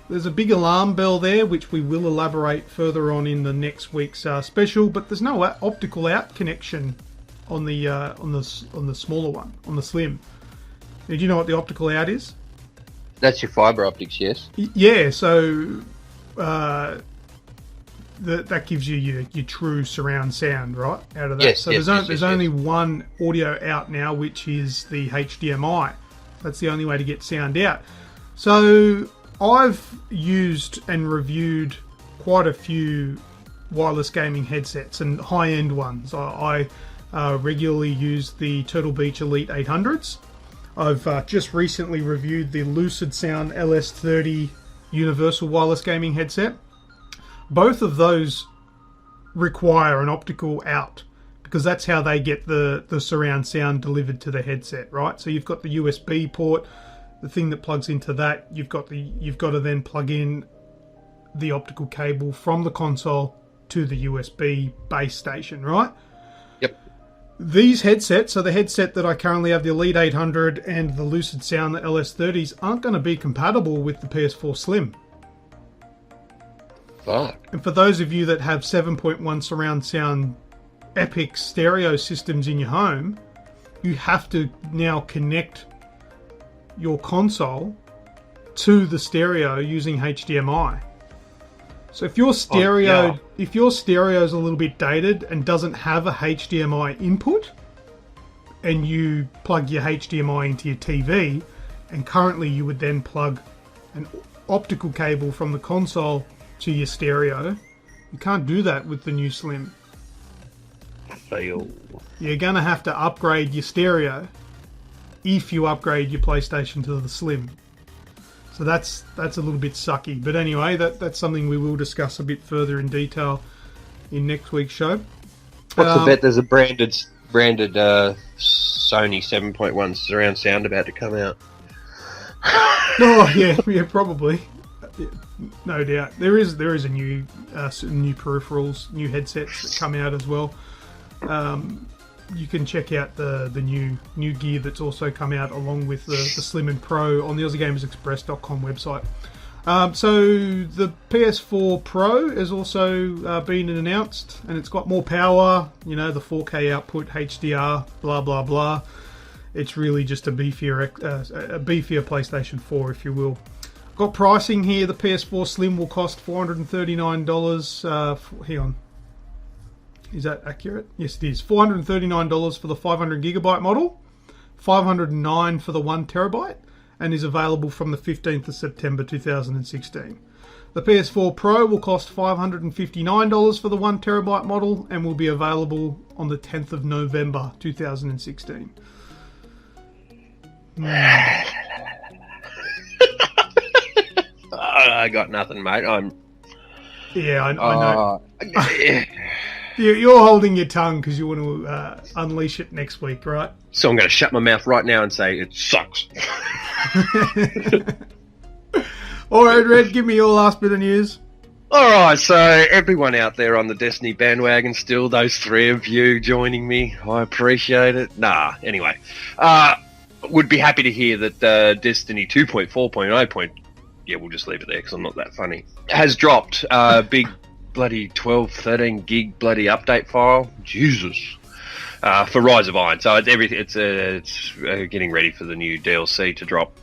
There's a big alarm bell there, which we will elaborate further on in the next week's special. But there's no optical out connection on the smaller one, on the Slim. Do you know what the optical out is? That's your fibre optics, yes. Yeah. So that gives you your true surround sound, right? Out of that. Yes, so there's only one audio out now, which is the HDMI. That's the only way to get sound out. So I've used and reviewed quite a few wireless gaming headsets and high-end ones. I regularly use the Turtle Beach Elite 800s. I've just recently reviewed the Lucid Sound LS30 Universal Wireless Gaming headset. Both of those require an optical out because that's how they get the surround sound delivered to the headset, right? So you've got the USB port, the thing that plugs into that. You've got to then plug in the optical cable from the console to the USB base station, right? Yep. These headsets, so the headset that I currently have, the Elite 800 and the Lucid Sound, the LS30s, aren't going to be compatible with the PS4 Slim. Fuck. And for those of you that have 7.1 surround sound epic stereo systems in your home, you have to now connect your console to the stereo using HDMI. So if your stereo is a little bit dated and doesn't have a HDMI input, and you plug your HDMI into your TV, and currently you would then plug an optical cable from the console to your stereo, you can't do that with the new Slim. Fail. You're going to have to upgrade your stereo if you upgrade your PlayStation to the Slim. So that's a little bit sucky. But anyway, that's something we will discuss a bit further in detail in next week's show. What's the bet? There's a branded Sony 7.1 surround sound about to come out. Oh yeah, probably. No doubt. There is a new peripherals, new headsets that come out as well. You can check out the new gear that's also come out along with the Slim and Pro on the AussieGamersExpress.com website. So the PS4 Pro has also been announced, and it's got more power, the 4K output, HDR, blah blah blah. It's really just a beefier PlayStation 4, if you will. Got pricing here. The PS4 Slim will cost $439. Hang on. Is that accurate? Yes, it is. $439 for the 500GB model, $509 for the 1TB, and is available from the 15th of September 2016. The PS4 Pro will cost $559 for the 1TB model and will be available on the 10th of November 2016. I got nothing, mate. I know. You're holding your tongue because you want to unleash it next week, right? So I'm going to shut my mouth right now and say it sucks. All right, Red, give me your last bit of news. All right, so everyone out there on the Destiny bandwagon still, those three of you joining me, I appreciate it. Anyway. Would be happy to hear that Destiny 2.4.0. Yeah, we'll just leave it there because I'm not that funny. Has dropped big bloody 12, 13 gig bloody update file. Jesus. For Rise of Iron. So it's getting ready for the new DLC to drop.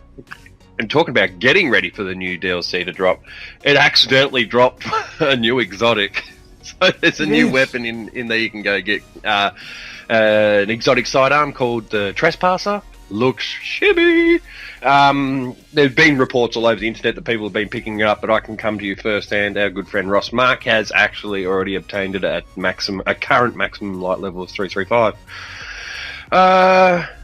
And talking about getting ready for the new DLC to drop, it accidentally dropped a new exotic. So there's a new weapon in there you can go get. An exotic sidearm called the Trespasser. Looks shibby. There's been reports all over the internet that people have been picking it up, but I can come to you firsthand. Our good friend Ross Mark has actually already obtained it at a current maximum light level of 335.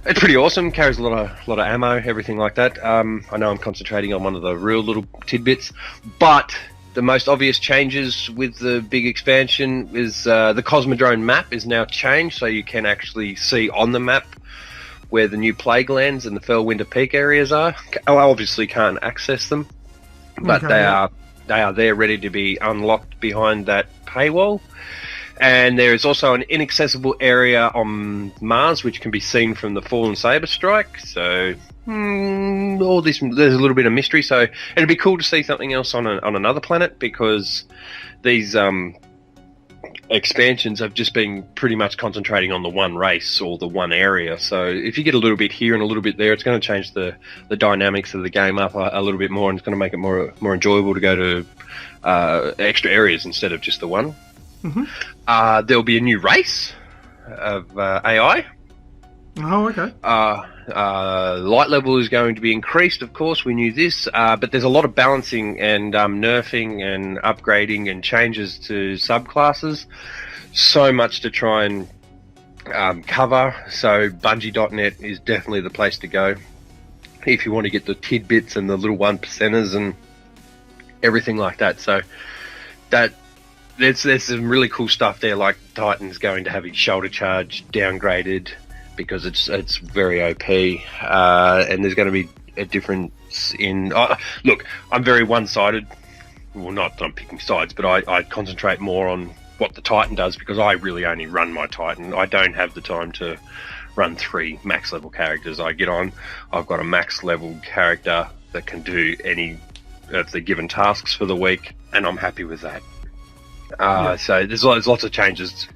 It's pretty awesome. Carries a lot of ammo, everything like that. I know I'm concentrating on one of the real little tidbits, but the most obvious changes with the big expansion is the Cosmodrome map is now changed, so you can actually see on the map where the new Plague Lands and the Fellwinter Peak areas are. I obviously can't access them, but they are there ready to be unlocked behind that paywall. And there is also an inaccessible area on Mars which can be seen from the Fallen Saber Strike. So all this, there's a little bit of mystery. So it'd be cool to see something else on another planet, because these expansions have just been pretty much concentrating on the one race or the one area. So if you get a little bit here and a little bit there, it's going to change the dynamics of the game up a little bit more, and it's going to make it more enjoyable to go to extra areas instead of just the one. Mm-hmm. There'll be a new race of AI. Oh, okay. Light level is going to be increased, of course, we knew this, but there's a lot of balancing and nerfing and upgrading and changes to subclasses. So much to try and cover, so Bungie.net is definitely the place to go if you want to get the tidbits and the little 1%ers and everything like that. So that there's some really cool stuff there, like Titan's going to have his shoulder charge downgraded because it's very OP, and there's going to be a difference in... look, I'm very one-sided well, not that I'm picking sides, but I concentrate more on what the Titan does, because I really only run my Titan. I don't have the time to run 3 max level characters. I've got a max level character that can do any of the given tasks for the week, and I'm happy with that. So there's lots of changes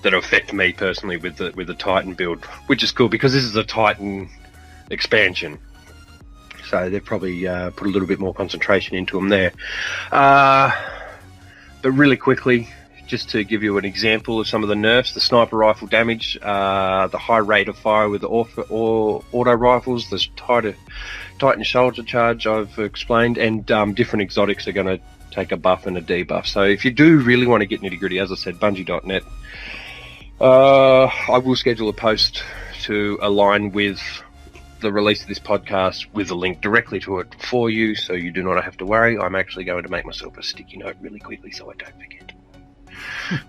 that affect me personally with the Titan build, which is cool because this is a Titan expansion. So they've probably put a little bit more concentration into them there. But really quickly, just to give you an example of some of the nerfs: the sniper rifle damage, the high rate of fire with the auto rifles, the Titan shoulder charge I've explained, and different exotics are going to take a buff and a debuff. So if you do really want to get nitty gritty, as I said, Bungie.net, I will schedule a post to align with the release of this podcast with a link directly to it for you, so you do not have to worry. I'm actually going to make myself a sticky note really quickly so I don't forget.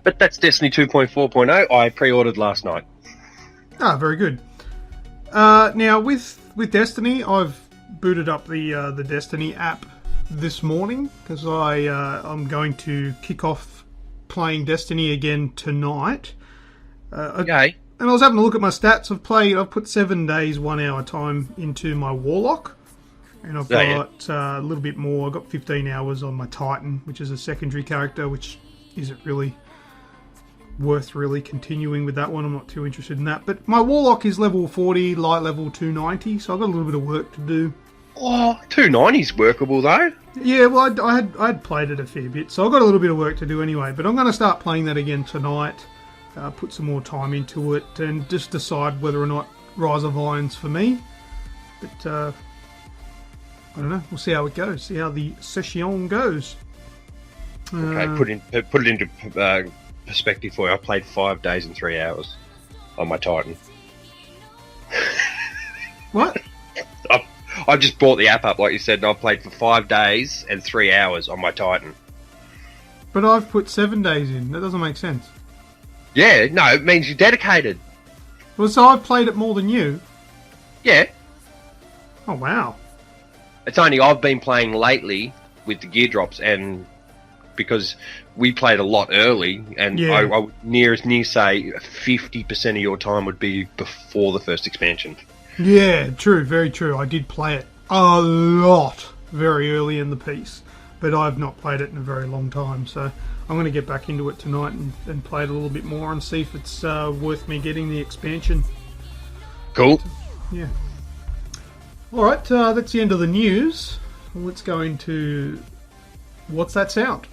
But that's Destiny 2.4.0. I pre-ordered last night. Very good. Now with Destiny, I've booted up the Destiny app this morning because I'm going to kick off playing Destiny again tonight. Okay. And I was having a look at my stats. I've put 7 days, 1 hour time into my Warlock. And I've got a little bit more. I've got 15 hours on my Titan, which is a secondary character, which isn't really worth really continuing with that one. I'm not too interested in that. But my Warlock is level 40, light level 290, so I've got a little bit of work to do. Oh, 290's workable though. Yeah, well, I had played it a fair bit, so I've got a little bit of work to do anyway. But I'm going to start playing that again tonight. Put some more time into it and just decide whether or not Rise of Iron's for me. But I don't know. We'll see how it goes. See how the session goes. Okay, put it into perspective for you. I played 5 days and 3 hours on my Titan. What? I just brought the app up, like you said, and I've played for 5 days and 3 hours on my Titan. But I've put 7 days in. That doesn't make sense. Yeah, no, it means you're dedicated. Well, so I've played it more than you. Yeah. Oh, wow. It's only I've been playing lately with the gear drops, and because we played a lot early, and I would near say 50% of your time would be before the first expansion. Yeah, true, very true. I did play it a lot very early in the piece, but I've not played it in a very long time, so I'm going to get back into it tonight and play it a little bit more and see if it's worth me getting the expansion. Cool. Yeah. Alright, that's the end of the news. Let's go into What's That Sound?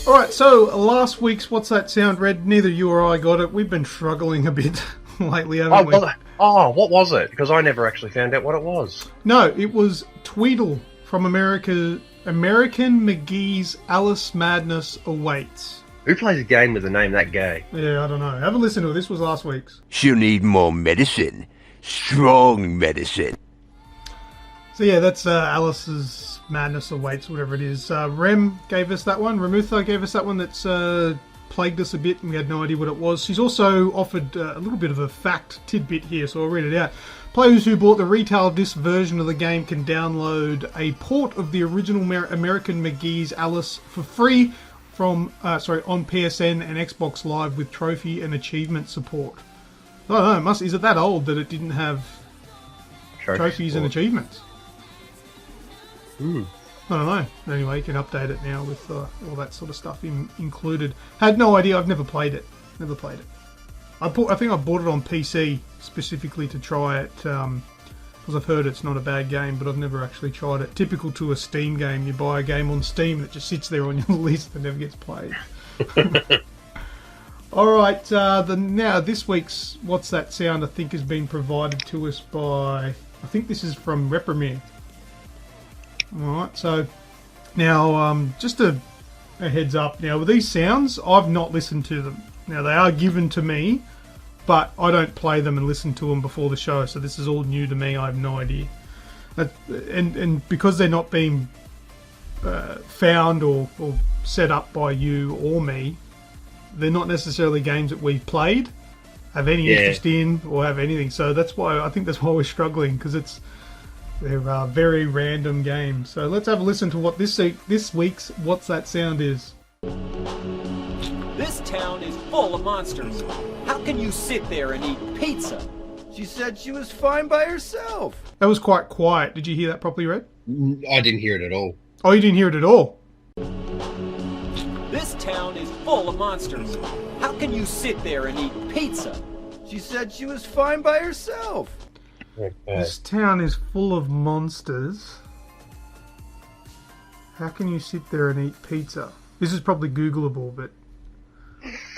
Alright, so last week's What's That Sound, Red? Neither you or I got it. We've been struggling a bit lately, haven't we? What was it? Because I never actually found out what it was. No, it was Tweedle from American McGee's Alice Madness Awaits. Who plays a game with a name that gay? Yeah, I don't know. Have a listen to it. This was last week's. She'll need more medicine. Strong medicine. So yeah, that's Alice's Madness Awaits, whatever it is. Rem gave us that one. Remutha gave us that one that's plagued us a bit and we had no idea what it was. She's also offered a little bit of a fact tidbit here, so I'll read it out. Players who bought the retail disc version of the game can download a port of the original American McGee's Alice for free from on PSN and Xbox Live with trophy and achievement support. I don't know, is it that old that it didn't have trophies and achievements? I don't know. Anyway, you can update it now with all that sort of stuff included. Had no idea. I've never played it. I think I bought it on PC specifically to try it because I've heard it's not a bad game, but I've never actually tried it. Typical to a Steam game, you buy a game on Steam and it just sits there on your list and never gets played. All right, now this week's What's That Sound, I think, has been provided to us by, I think this is from Reprimand. All right, so now just a heads up. Now, with these sounds, I've not listened to them. Now, they are given to me, but I don't play them and listen to them before the show, so this is all new to me. I have no idea. And because they're not being found or set up by you or me, they're not necessarily games that we've played, have any interest in, or have anything. So that's why I think that's why we're struggling, because they're very random games. So let's have a listen to what this week's What's That Sound is. This town is full of monsters. How can you sit there and eat pizza? She said she was fine by herself. That was quite quiet. Did you hear that properly, Red? I didn't hear it at all. Oh, you didn't hear it at all? This town is full of monsters. How can you sit there and eat pizza? She said she was fine by herself. This town is full of monsters. How can you sit there and eat pizza? This is probably Googleable, but...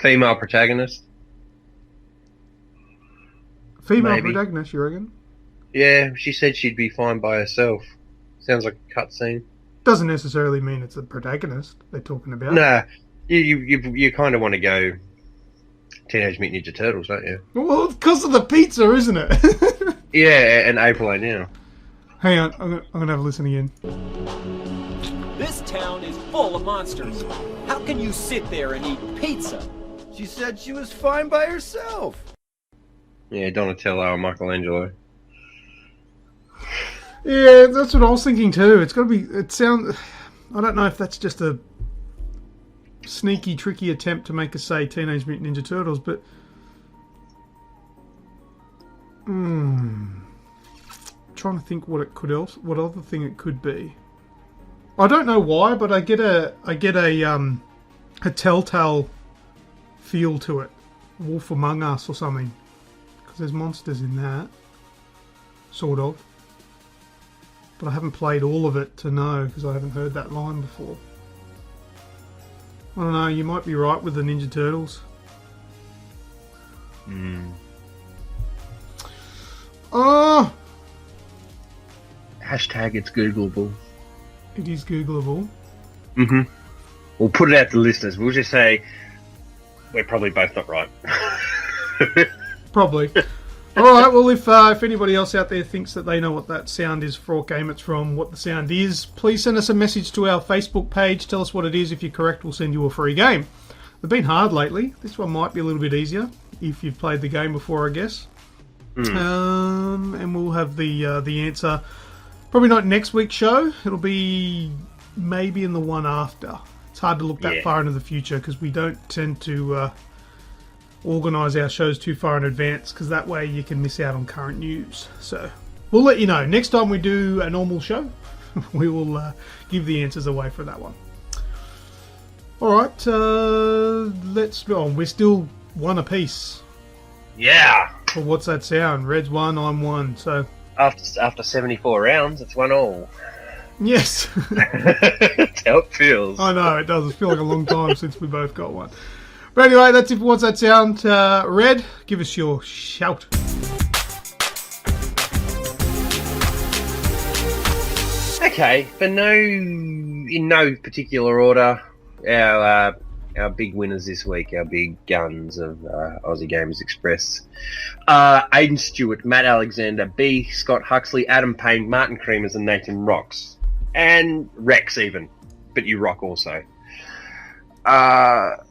Female protagonist? Female Maybe. protagonist, you reckon? Yeah, she said she'd be fine by herself. Sounds like a cutscene. Doesn't necessarily mean it's the protagonist they're talking about. Nah, you kind of want to go Teenage Mutant Ninja Turtles, don't you? Well, because of the pizza, isn't it? Yeah, and April O'Neil. Hang on, I'm gonna have a listen again. This town is full of monsters. How can you sit there and eat pizza? She said she was fine by herself. Yeah, Donatello and Michelangelo. Yeah, that's what I was thinking too. It's got to be. I don't know if that's just a sneaky, tricky attempt to make us say Teenage Mutant Ninja Turtles, but trying to think what other thing it could be. I don't know why, but I get a Telltale feel to it. Wolf Among Us or something, because there's monsters in that, sort of. But I haven't played all of it to know, because I haven't heard that line before. I don't know, you might be right with the Ninja Turtles. Oh! Hashtag it's Googleable. It is Googleable. Mm-hmm. We'll put it out to the listeners. We'll just say we're probably both not right. Probably. Alright, well, if anybody else out there thinks that they know what that sound is for, what game it's from, what the sound is, please send us a message to our Facebook page. Tell us what it is. If you're correct, we'll send you a free game. They've been hard lately. This one might be a little bit easier if you've played the game before, I guess. And we'll have the answer probably not next week's show. It'll be maybe in the one after. It's hard to look that far into the future, because we don't tend to organise our shows too far in advance, because that way you can miss out on current news. So we'll let you know. Next time we do a normal show, we will give the answers away for that one. Alright, let's go on. We're still one apiece. Yeah. Well, what's that sound? Red's 1, I'm 1. So After 74 rounds, it's 1-1. yes. That's how it feels. I know, it does. It feels like a long time since we both got one. But anyway, that's it for What's That Sound. Red, give us your shout. Okay, in no particular order, our big winners this week, our big guns of Aussie Gamers Express. Aidan Stewart, Matt Alexander, B. Scott Huxley, Adam Payne, Martin Creamers, and Nathan Rocks. And Rex even, but you rock also.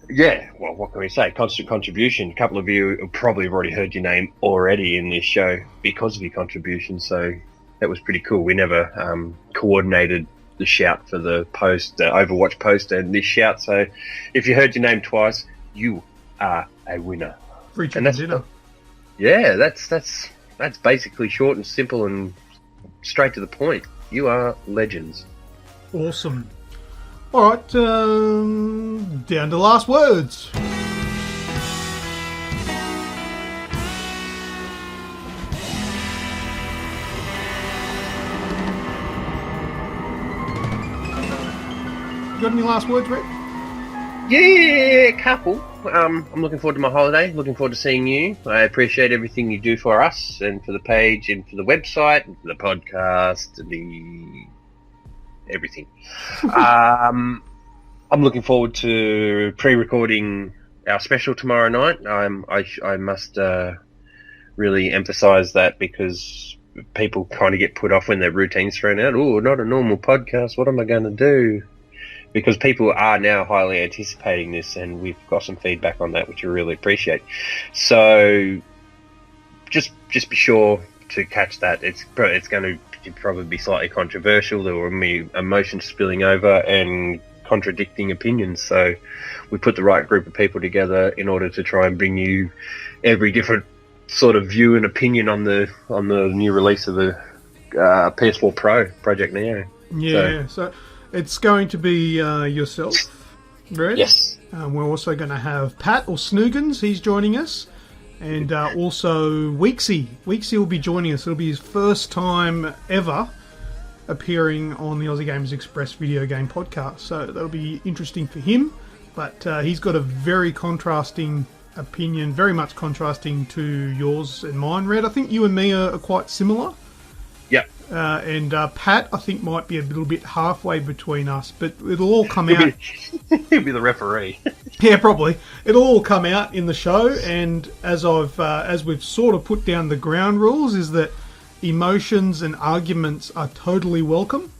Yeah, well, what can we say? Constant contribution. A couple of you probably have already heard your name already in this show because of your contribution, so that was pretty cool. We never coordinated the shout for the post, the Overwatch post, and this shout. So if you heard your name twice, you are a winner. Free chicken dinner. Yeah, that's basically short and simple and straight to the point. You are legends. Awesome. All right, down to last words. You got any last words, Rick? Yeah, couple. I'm looking forward to my holiday. Looking forward to seeing you. I appreciate everything you do for us and for the page and for the website and for the podcast and everything. I'm looking forward to pre-recording our special tomorrow night. I must really emphasise that because people kind of get put off when their routine's thrown out. Oh, not a normal podcast. What am I going to do? Because people are now highly anticipating this, and we've got some feedback on that, which I really appreciate. So, just be sure to catch that. It's going to probably be slightly controversial. There will be emotions spilling over and contradicting opinions. So, we put the right group of people together in order to try and bring you every different sort of view and opinion on the new release of the PS4 Pro Project Neo. Yeah. So it's going to be yourself, Red. Yes. We're also going to have Pat or Snoogans. He's joining us, and also Weeksy. Weeksy will be joining us. It'll be his first time ever appearing on the Aussie Gamers Express video game podcast. So that'll be interesting for him. But he's got a very contrasting opinion, very much contrasting to yours and mine, Red. I think you and me are quite similar. Yep. And Pat, I think, might be a little bit halfway between us, but it'll all come out. He'll be the referee. Yeah, probably. It'll all come out in the show, and as we've sort of put down the ground rules, is that emotions and arguments are totally welcome.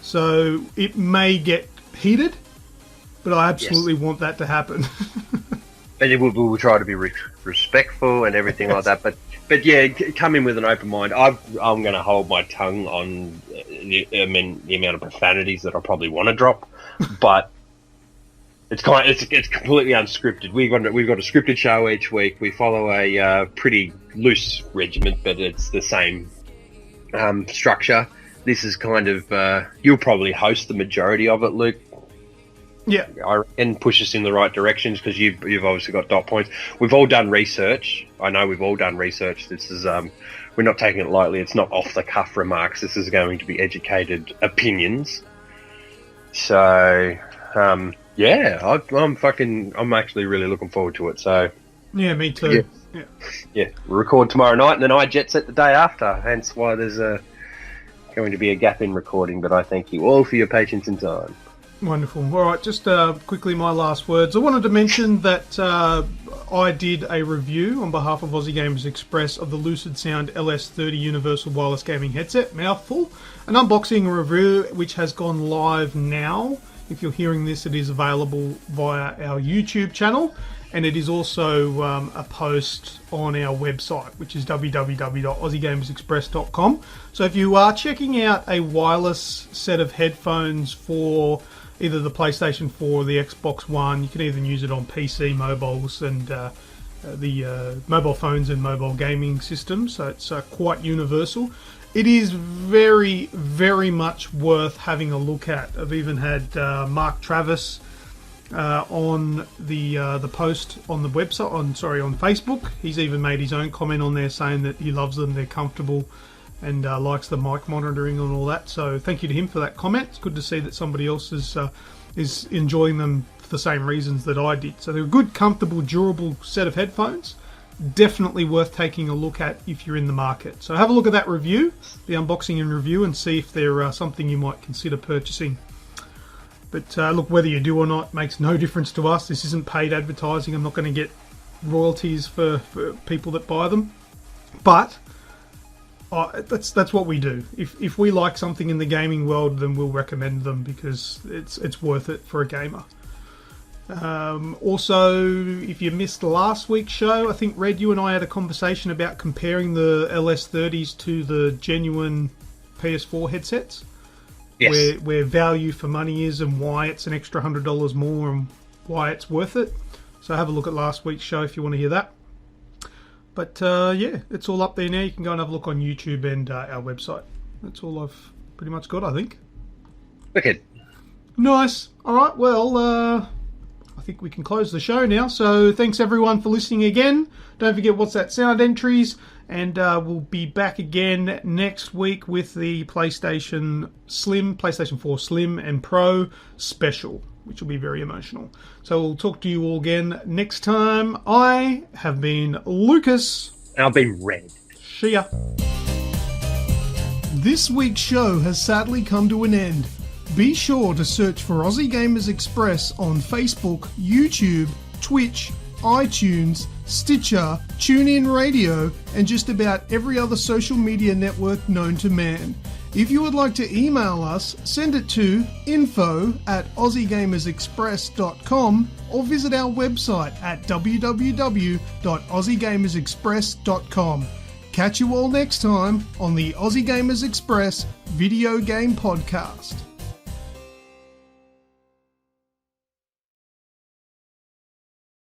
So it may get heated, but I absolutely want that to happen. And we'll try to be respectful and everything like that. But yeah, come in with an open mind. I'm going to hold my tongue on the amount of profanities that I probably want to drop, but it's completely unscripted. We've got a scripted show each week. We follow a pretty loose regiment, but it's the same structure. This is kind of you'll probably host the majority of it, Luke. Yeah, and push us in the right directions because you've obviously got dot points. We've all done research. I know we've all done research. This is we're not taking it lightly. It's not off the cuff remarks. This is going to be educated opinions. So yeah, I'm actually really looking forward to it. So yeah, me too. Yeah. We'll record tomorrow night, and then I jet set the day after. Hence why there's going to be a gap in recording. But I thank you all for your patience and time. Wonderful. All right, just quickly my last words. I wanted to mention that I did a review on behalf of Aussie Gamers Express of the Lucid Sound LS30 Universal Wireless Gaming Headset, mouthful. An unboxing review which has gone live now. If you're hearing this, it is available via our YouTube channel, and it is also a post on our website, which is www.aussiegamersexpress.com. So if you are checking out a wireless set of headphones for either the PlayStation 4 or the Xbox One, you can even use it on PC, mobiles, and the mobile phones and mobile gaming systems, so it's quite universal. It is very, very much worth having a look at. I've even had Mark Travis on the post on the website, on Facebook. He's even made his own comment on there saying that he loves them, they're comfortable, and likes the mic monitoring and all that. So thank you to him for that comment. It's good to see that somebody else is enjoying them for the same reasons that I did. So they're a good, comfortable, durable set of headphones. Definitely worth taking a look at if you're in the market. So have a look at that review, the unboxing and review, and see if they're something you might consider purchasing. But look, whether you do or not makes no difference to us. This isn't paid advertising. I'm not going to get royalties for people that buy them. But that's what we do. If we like something in the gaming world, then we'll recommend them because it's worth it for a gamer. Also, if you missed last week's show, I think Red, you and I had a conversation about comparing the LS30s to the genuine PS4 headsets. Yes. Where value for money is and why it's an extra $100 more and why it's worth it. So have a look at last week's show if you want to hear that. But yeah, it's all up there now. You can go and have a look on YouTube and our website. That's all I've pretty much got, I think. Okay. Nice. All right, well, I think we can close the show now. So thanks everyone for listening again. Don't forget what's that sound entries. And we'll be back again next week with the PlayStation 4 Slim and Pro special. which will be very emotional. So we'll talk to you all again next time. I have been Lucas. And I've been Red. See ya. This week's show has sadly come to an end. Be sure to search for Aussie Gamers Express on Facebook, YouTube, Twitch, iTunes, Stitcher, TuneIn Radio, and just about every other social media network known to man. If you would like to email us, send it to info@aussiegamersexpress.com or visit our website at www.aussiegamersexpress.com. Catch you all next time on the Aussie Gamers Express Video Game Podcast.